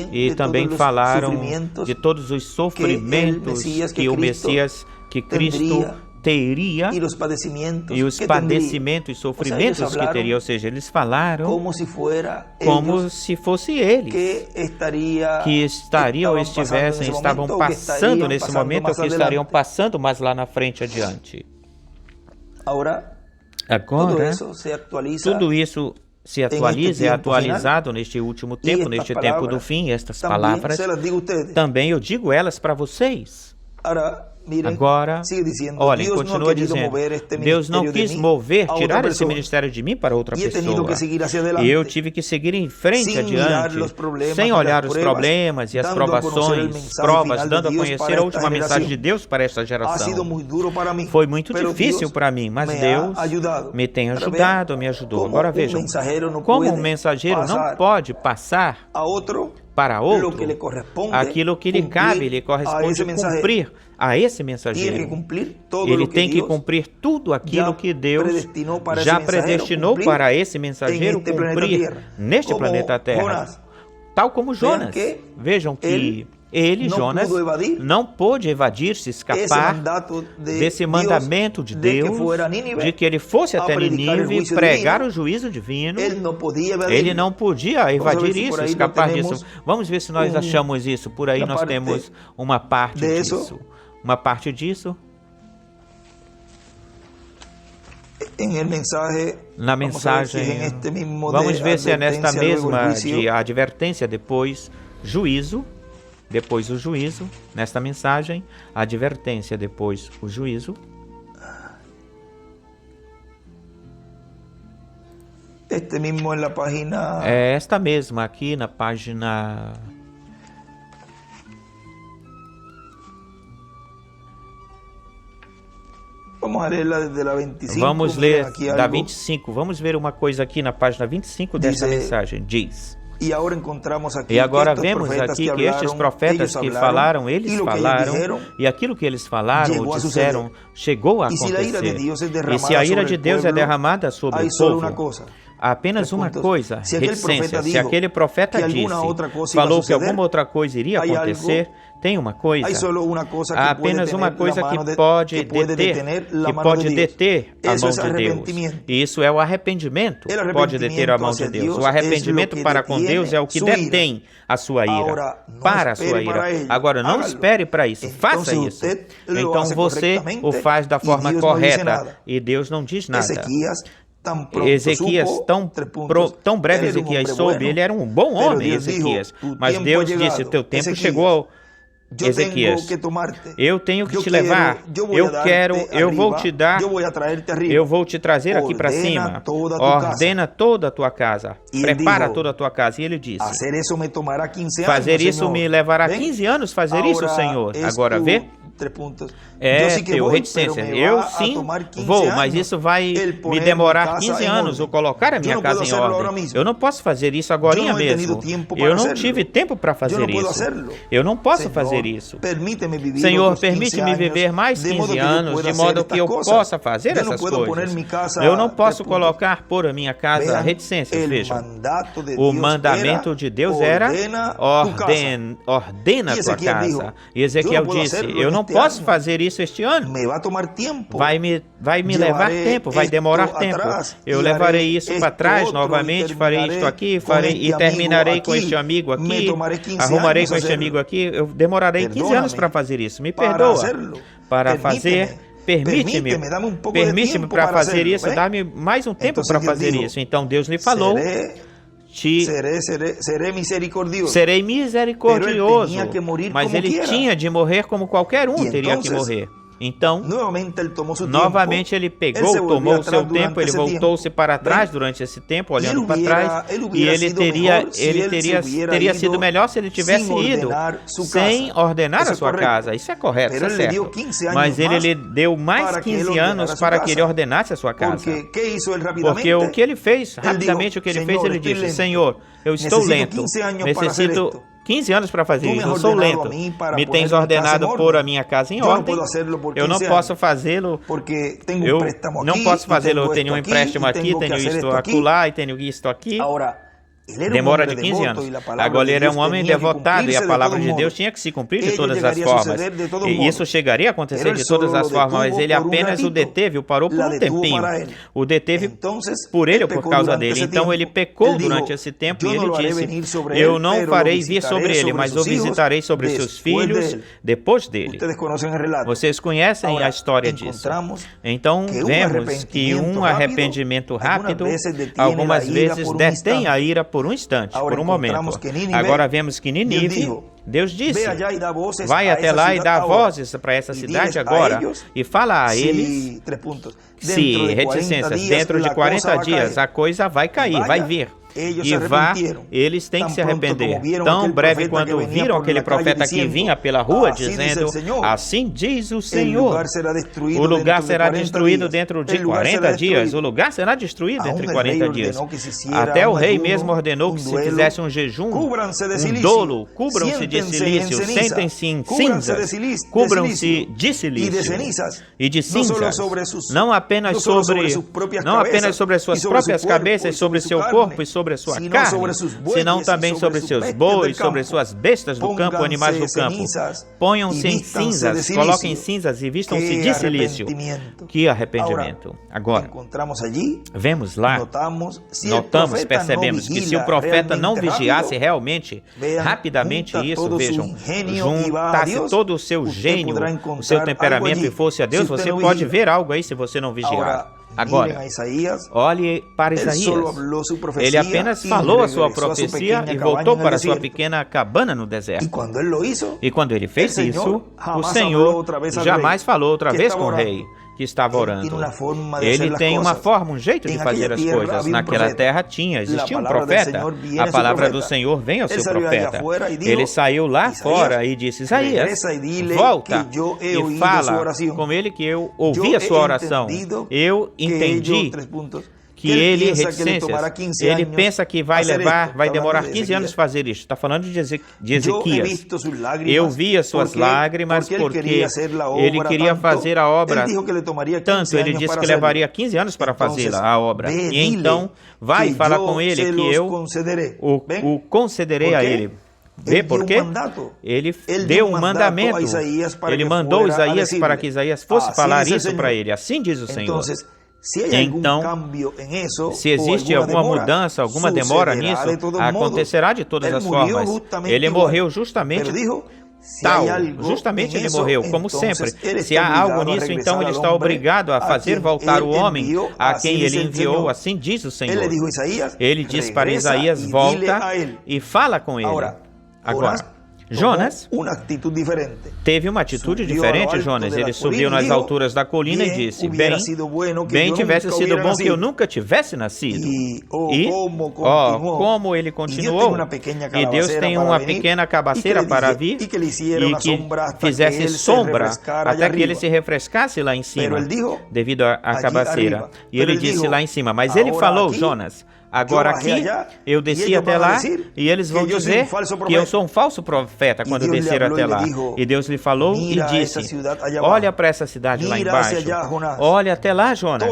e também falaram de todos os sofrimentos que o Messias, que Cristo teria e os padecimentos e sofrimentos que teria, ou seja, eles falaram como se fosse eles que estariam ou estivessem, estavam passando nesse momento ou que estariam passando mais lá na frente adiante. Agora, tudo isso se atualiza, é atualizado neste último tempo, neste tempo do fim. Estas palavras, também eu digo elas para vocês. Agora, olhem, continua dizendo, Deus não quis tirar esse ministério de mim para outra pessoa. E eu tive que seguir em frente adiante, sem olhar os problemas e as provações, dando a conhecer a última mensagem de Deus para esta geração. Foi muito difícil para mim, mas Deus me tem ajudado, me ajudou. Agora vejam, como um mensageiro não pode passar para outro aquilo que lhe cabe, lhe corresponde cumprir a esse mensageiro. Ele tem que cumprir tudo aquilo que Deus já predestinou para esse mensageiro cumprir neste planeta Terra. Tal como Jonas. Vejam que ele, Jonas, não pôde evadir-se, escapar desse mandamento de Deus, de que ele fosse até Nínive e pregar o juízo divino. Ele não podia evadir isso, escapar disso. Vamos ver se nós achamos isso. Por aí nós temos uma parte disso. Uma parte disso. Na mensagem, vamos ver se é nesta mesma de advertência, depois juízo, depois o juízo, nesta mensagem, advertência, depois o juízo. É esta mesma aqui na página... Vamos ler da 25. Vamos ver uma coisa aqui na página 25 dessa mensagem. Diz: E agora vemos aqui que estes profetas que falaram, eles falaram, e aquilo que eles falaram ou disseram chegou a acontecer. E se a ira de Deus é derramada sobre o povo, há apenas uma coisa, reticência. Se aquele profeta falou que alguma outra coisa iria acontecer, tem uma coisa, há apenas uma coisa que pode deter a mão de Deus. E isso é o arrependimento, pode deter a mão de Deus. O arrependimento para com Deus é o que detém a sua ira, para a sua ira. Agora, não espere para isso, faça isso. Então você o faz da forma correta e Deus não diz nada. Ezequias, tão breve Ezequias soube, ele era um bom homem, Ezequias, mas Deus disse, teu tempo chegou, Ezequias, eu tenho que te levar, eu vou te dar, eu vou te trazer aqui para cima, ordena toda a tua casa, prepara toda a tua casa. E ele disse, fazer isso me levará 15 anos, fazer isso, Senhor. Agora vê, Teu reticência. Eu sim vou, mas isso vai me demorar 15 anos, ou colocar a minha casa em ordem. Eu não posso fazer isso agora mesmo. Eu não tive tempo para fazer isso. Eu não posso fazer isso. Senhor, permite-me viver mais 15 anos, de modo que eu possa fazer essas coisas. Eu não posso colocar por a minha casa reticências. Vejam, o mandamento de Deus era ordena a tua casa. E Ezequiel disse, eu não posso fazer isso este ano. Vai me levar tempo, vai demorar tempo. Eu levarei isso para trás novamente, farei isto aqui, e terminarei com este amigo aqui, arrumarei com este amigo aqui. Eu demorarei 15 anos para fazer isso. Me perdoa para fazer. Permite-me para fazer isso, dá-me mais um tempo para fazer isso. Então Deus lhe falou, serei misericordioso, mas ele tinha de morrer como qualquer um teria que morrer. Então, novamente ele tomou o seu tempo, ele voltou-se para trás durante esse tempo, olhando para trás, e ele teria sido melhor se ele tivesse ido sem ordenar a sua casa. Isso é correto, isso é certo. Mas ele lhe deu mais 15 anos para que ele ordenasse a sua casa. Porque o que ele fez, rapidamente ele disse, Senhor, eu estou lento, necessito 15 anos para fazer isso, eu sou lento. Me tens ordenado pôr a minha casa em ordem. Eu não posso fazê-lo. Eu tenho um empréstimo aqui, tenho isto acolá e tenho isto aqui. Demora de 15 anos. Agora ele era um homem devotado e a palavra de Deus tinha que se cumprir de todas as formas. E isso chegaria a acontecer de todas as formas, mas ele apenas o deteve, o parou por um tempinho. O deteve por ele ou por causa dele. Então ele pecou durante esse tempo e ele disse, eu não farei vir sobre ele, mas o visitarei sobre seus filhos depois dele. Vocês conhecem a história disso. Então vemos que um arrependimento rápido algumas vezes detém a ira por um instante, por um momento. Agora vemos que Nínive, Deus disse, vai até lá e dá vozes para essa cidade agora e fala a eles, se reticências, dentro de 40 dias a coisa vai cair, vai vir. Eles têm que se arrepender. Tão breve quando viram aquele profeta que vinha pela rua dizendo, assim diz o Senhor, o lugar será destruído dentro de 40 dias. O lugar será destruído entre 40 dias. Até o rei mesmo ordenou que se fizesse um jejum, um dolo, cubram-se de silício, sentem-se em cinzas, cubram-se de silício e de cinzas, não apenas sobre as suas próprias cabeças, sobre seu corpo e sobre a sua carne, senão também sobre seus bois, sobre suas bestas do campo, animais do campo. Ponham-se em cinzas, coloquem cinzas e vistam-se de silício. Que arrependimento! Agora, vemos lá, notamos, percebemos que se o profeta não vigiasse realmente, rapidamente isso, vejam, juntasse todo o seu gênio, o seu temperamento e fosse a Deus, você pode ver algo aí se você não vigiar. Agora, olhe para Isaías. Ele apenas falou a sua profecia e voltou para a sua pequena cabana no deserto. E quando ele fez isso, o Senhor jamais falou outra vez com o rei que estava orando. Ele tem uma forma, um jeito de fazer as coisas. Naquela terra existia um profeta. A palavra do Senhor vem ao seu profeta. Ele saiu lá fora e disse, Isaías, volta e fala com ele que eu ouvi a sua oração. Eu entendi que ele, reticências, ele pensa que vai demorar 15 anos fazer isso. Está falando de Ezequias. Eu vi as suas lágrimas porque ele queria fazer a obra. Tanto, ele disse que levaria 15 anos para fazer a obra. E então, vai falar com ele que eu o concederei a ele. Vê por quê? Ele deu um mandamento. Ele mandou Isaías para que Isaías fosse falar isso para ele. Assim diz o Senhor. Então, se existe alguma mudança, alguma demora nisso, acontecerá de todas as formas. Ele morreu justamente ele morreu, como sempre. Se há algo nisso, então ele está obrigado a fazer voltar o homem a quem ele enviou, assim diz o Senhor. Ele diz para Isaías, volta e fala com ele. Agora, Jonas teve uma atitude diferente, Jonas. Ele subiu nas alturas da colina e disse, bem tivesse sido bom que eu nunca tivesse nascido. E, como ele continuou. E Deus tem uma pequena cabaceira para vir e que fizesse sombra até que ele se refrescasse lá em cima, devido à cabaceira. E ele disse lá em cima, mas ele falou, Jonas, agora aqui, eu desci até lá e eles vão dizer que eu sou um falso profeta quando eu descer até lá. E Deus lhe falou e disse, olha para essa cidade lá embaixo, olha até lá, Jonas.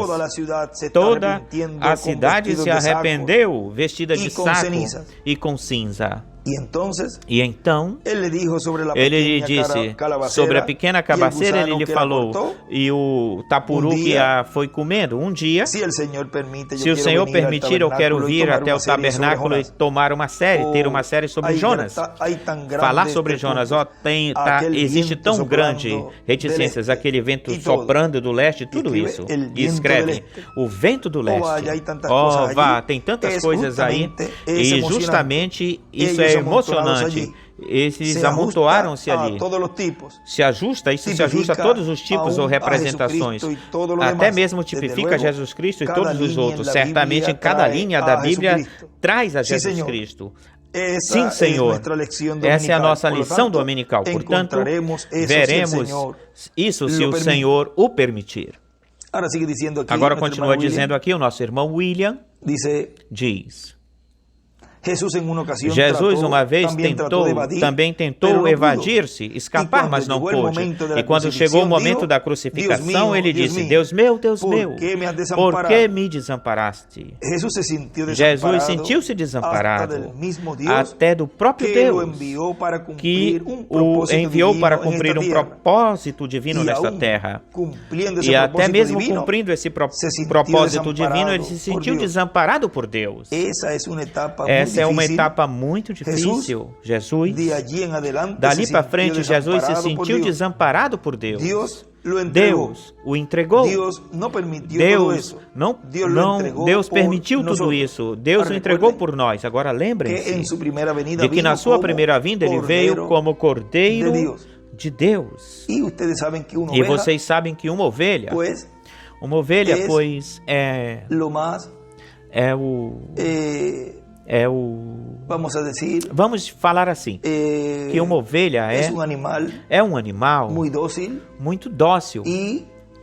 Toda a cidade se arrependeu, vestida de saco e com cinza. E então, ele lhe disse sobre a pequena cabaceira, ele lhe falou, e o tapuru que a foi comendo. Um dia, se o Senhor permitir, eu quero vir até o tabernáculo e tomar uma série, ter uma série sobre Jonas. Falar sobre Jonas, existe tão grande reticências, aquele vento soprando do leste, tudo isso. E escreve, o vento do leste. Tem tantas coisas aí, e justamente isso é emocionante. Esses amontoaram-se ali. Isso se ajusta a todos os tipos ou representações. Até mesmo tipifica Jesus Cristo e todos os outros. Certamente, em cada linha da Bíblia traz a Jesus Cristo. Sim, Senhor. Essa é a nossa lição dominical. Portanto, veremos isso se o Senhor o permitir. Agora continua dizendo aqui o nosso irmão William, diz... Jesus uma vez também tentou evadir-se, escapar, mas não pôde. E quando chegou o momento da crucificação, ele disse, Deus meu, por que me desamparaste? Jesus sentiu-se desamparado, até do próprio Deus, que o enviou para cumprir um propósito divino nesta terra. E até mesmo cumprindo esse propósito divino, ele se sentiu desamparado por Deus. Essa é uma etapa muito difícil. Jesus, dali para frente, Jesus se sentiu desamparado por Deus. Deus o entregou. Deus permitiu tudo isso. Deus o entregou por nós. Agora lembrem-se de que na sua primeira vinda ele veio como Cordeiro de Deus. E vocês sabem que uma ovelha, pois, vamos falar assim, que uma ovelha é um animal muito dócil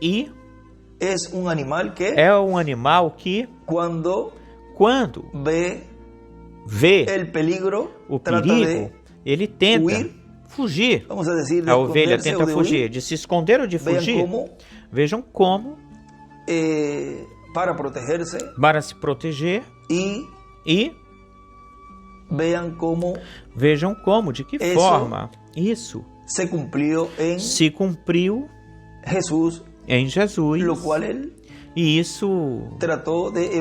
e é um animal que quando vê o perigo, ele tenta fugir. A ovelha tenta fugir, de se esconder ou de fugir. Vejam como para se proteger e vejam como, de que forma isso se cumpriu em Jesus. E isso,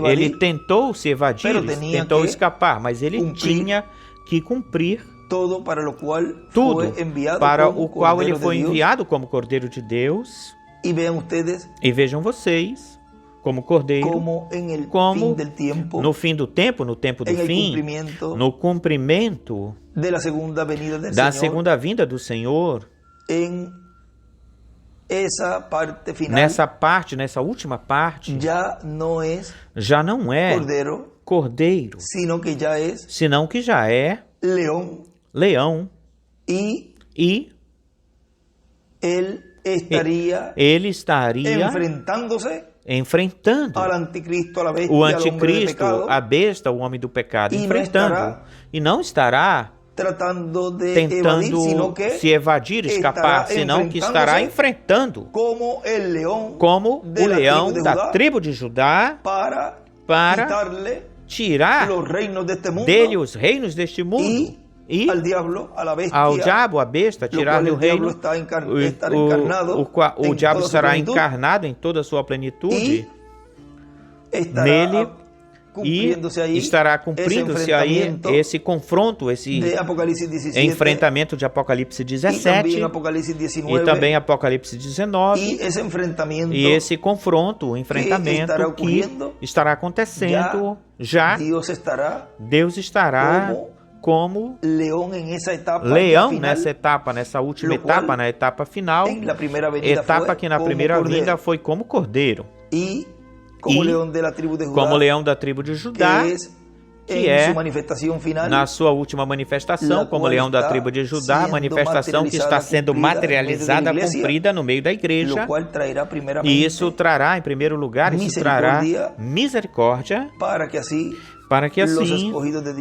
ele tentou se evadir, tentou escapar, mas ele tinha que cumprir tudo para o qual ele foi enviado como Cordeiro de Deus. E vejam vocês, como Cordeiro, como no fim do tempo, no tempo do fim, no cumprimento da segunda vinda do Senhor, nessa última parte, já não é Cordeiro, senão que já é leão. E ele estaria enfrentando o anticristo, a besta, o homem do pecado, enfrentando, e não estará tentando se evadir, escapar, senão que estará enfrentando como o leão da tribo de Judá para tirar dele os reinos deste mundo. E ao diabo, a besta, tirar-lhe o reino, o diabo estará encarnado em toda a sua plenitude nele, e estará cumprindo-se aí esse confronto, esse enfrentamento de Apocalipse 17 e também Apocalipse 19, e esse confronto, o enfrentamento que estará acontecendo, já Deus estará como leão nessa etapa, nessa última etapa, na etapa final, etapa que na primeira vinda foi como cordeiro. E como leão da tribo de Judá, que é, na sua última manifestação, como leão da tribo de Judá, manifestação que está sendo materializada, cumprida no meio da igreja, e isso trará, em primeiro lugar, isso trará misericórdia, para que assim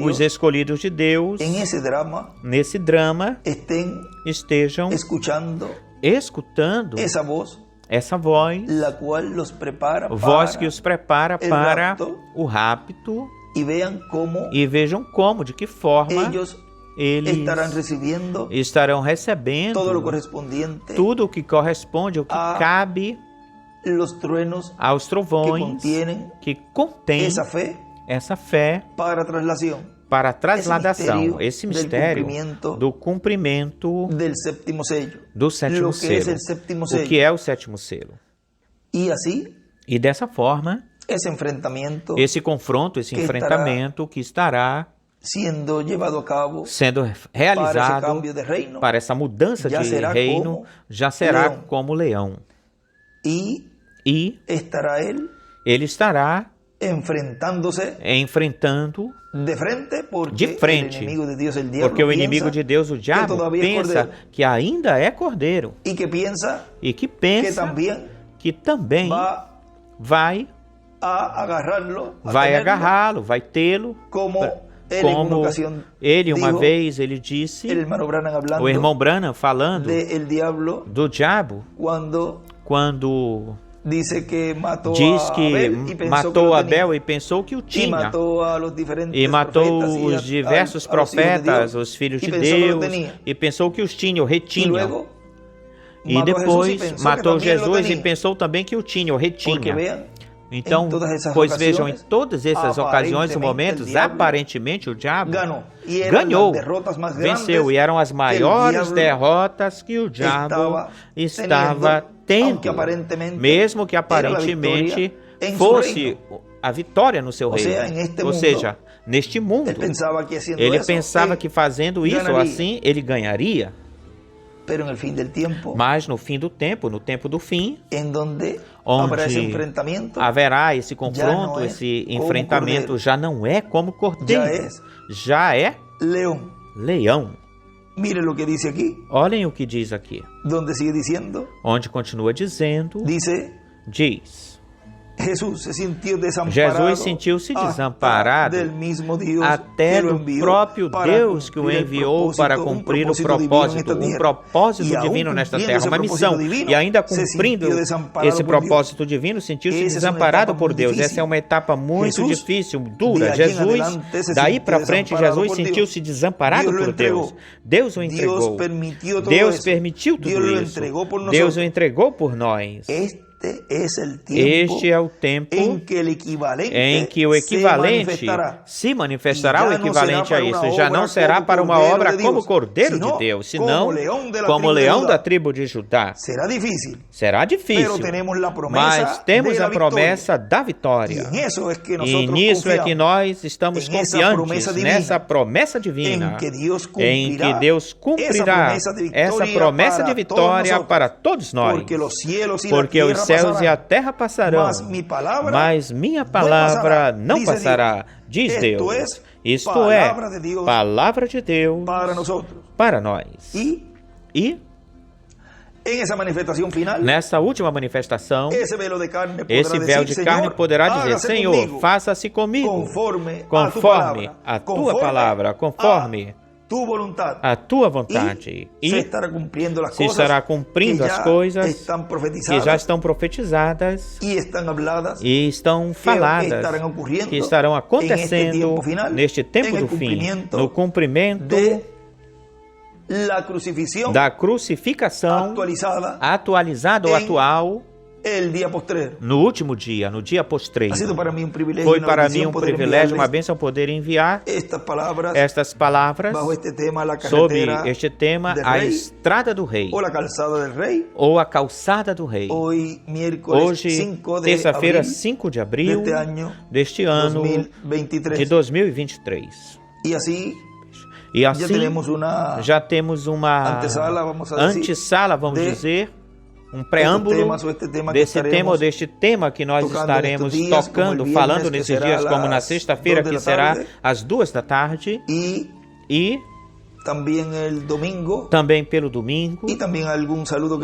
os escolhidos de Deus, nesse drama, estejam escutando essa voz, voz que os prepara para o rapto, e vejam como, de que forma eles estarão recebendo tudo o que corresponde, o que cabe aos trovões que contém essa fé para a trasladação, esse mistério do cumprimento do sétimo selo. O que é o sétimo selo? E dessa forma, esse confronto, esse enfrentamento que estará sendo realizado para essa mudança de reino, já será como leão. E ele estará enfrentando de frente, porque o inimigo de Deus, o diabo, pensa que ainda é cordeiro, e que pensa que também vai agarrá-lo, vai tê-lo, como ele uma vez ele disse, o irmão Branham falando do diabo, quando diz que matou Abel e pensou que o tinha, e matou os diversos profetas, os filhos de Deus, e pensou que os tinha, o retinha. E depois matou Jesus e pensou também que o tinha, o retinha. Então, pois vejam, em todas essas ocasiões e momentos, aparentemente o diabo ganhou, venceu, e eram as maiores derrotas que o diabo estava tendo, mesmo que aparentemente fosse a vitória no seu reino. Ou seja, neste mundo, ele pensava que fazendo isso ou assim, ele ganharia. Mas no fim do tempo, no tempo do fim, onde haverá esse confronto, esse enfrentamento, já não é como cordeiro, já é leão. Olhem o que diz aqui. Onde continua dizendo, diz: Jesus sentiu-se desamparado até do próprio Deus que o enviou para cumprir um propósito divino nesta terra, uma missão. E ainda cumprindo esse propósito divino, sentiu-se desamparado por Deus. Essa é uma etapa muito difícil, dura. Jesus, daí para frente, Jesus sentiu-se desamparado por Deus. Deus o entregou. Deus permitiu tudo isso. Deus o entregou por nós. Este é o tempo em que o equivalente se manifestará, o equivalente a isso. Já não será para uma obra como Cordeiro de Deus, senão como leão da tribo de Judá. Será difícil, mas temos a promessa da vitória. E nisso é que nós estamos confiantes, nessa promessa divina, em que Deus cumprirá essa promessa de vitória para todos nós. Porque os céus e a terra passarão, mas minha palavra não passará, diz Deus. Isto é, palavra de Deus para nós. E nessa última manifestação, esse véu de carne poderá dizer: Senhor, faça-se comigo conforme a tua palavra, conforme a tua vontade, e se estará cumprindo as coisas que já estão profetizadas e estão faladas, que estarão acontecendo neste tempo do fim, no cumprimento da crucificação atualizada ou atual, no último dia, no dia postreiro. Foi para mim um privilégio, uma bênção poder enviar estas palavras sobre este tema, a estrada do rei, ou a calçada do rei. Hoje, terça-feira, 5 de abril deste ano de 2023. E assim, já temos uma antessala, vamos dizer, um preâmbulo desse tema ou deste tema que nós estaremos tocando, falando nesses dias, como na sexta-feira, que será às 14h, e também pelo domingo,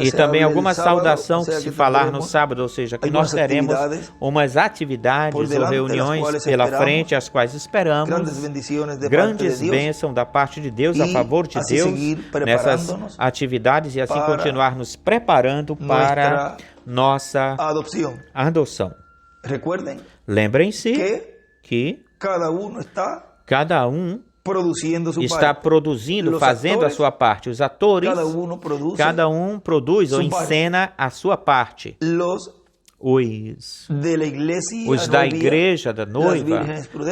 e também alguma saudação que se falar no sábado, ou seja, que nós teremos umas atividades ou reuniões pela frente, as quais esperamos grandes bênçãos da parte de Deus, a favor de Deus, nessas atividades, e assim continuar nos preparando para nossa adoção. Lembrem-se que cada um está produzindo, fazendo a sua parte. Os atores, cada um produz ou encena a sua parte. Os da igreja da noiva,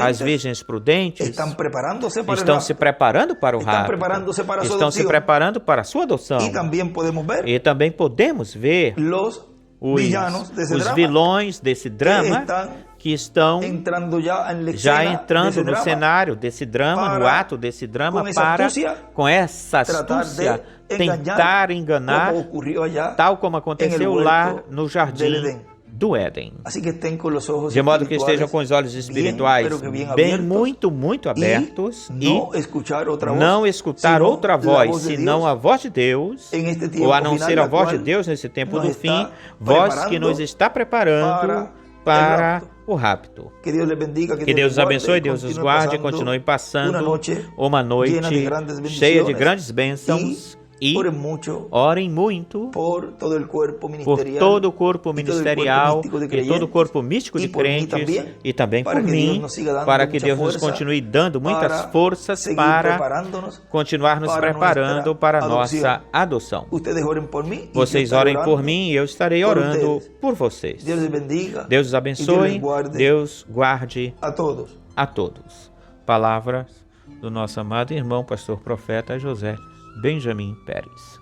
as virgens prudentes, estão se preparando para o rapto, estão se preparando para a sua adoção. E também podemos ver os vilões desse drama que estão já entrando no cenário desse drama, no ato desse drama, para, com essa astúcia, tentar enganar, tal como aconteceu lá no jardim do Éden. De modo que estejam com os olhos espirituais bem muito abertos e não escutar outra voz, senão a voz de Deus, ou a não ser a voz de Deus nesse tempo do fim, voz que nos está preparando para o rapto. Que Deus os abençoe, Deus os guarde, continue passando uma noite cheia de grandes bênçãos. E orem muito por todo o corpo ministerial e todo o corpo místico de crentes, e também por mim, para que Deus nos continue dando muitas forças para continuar nos preparando para a nossa adoção. Vocês orem por mim e eu estarei orando por vocês. Deus os abençoe, Deus guarde a todos. Palavras do nosso amado irmão, pastor profeta José Benjamin Pérez.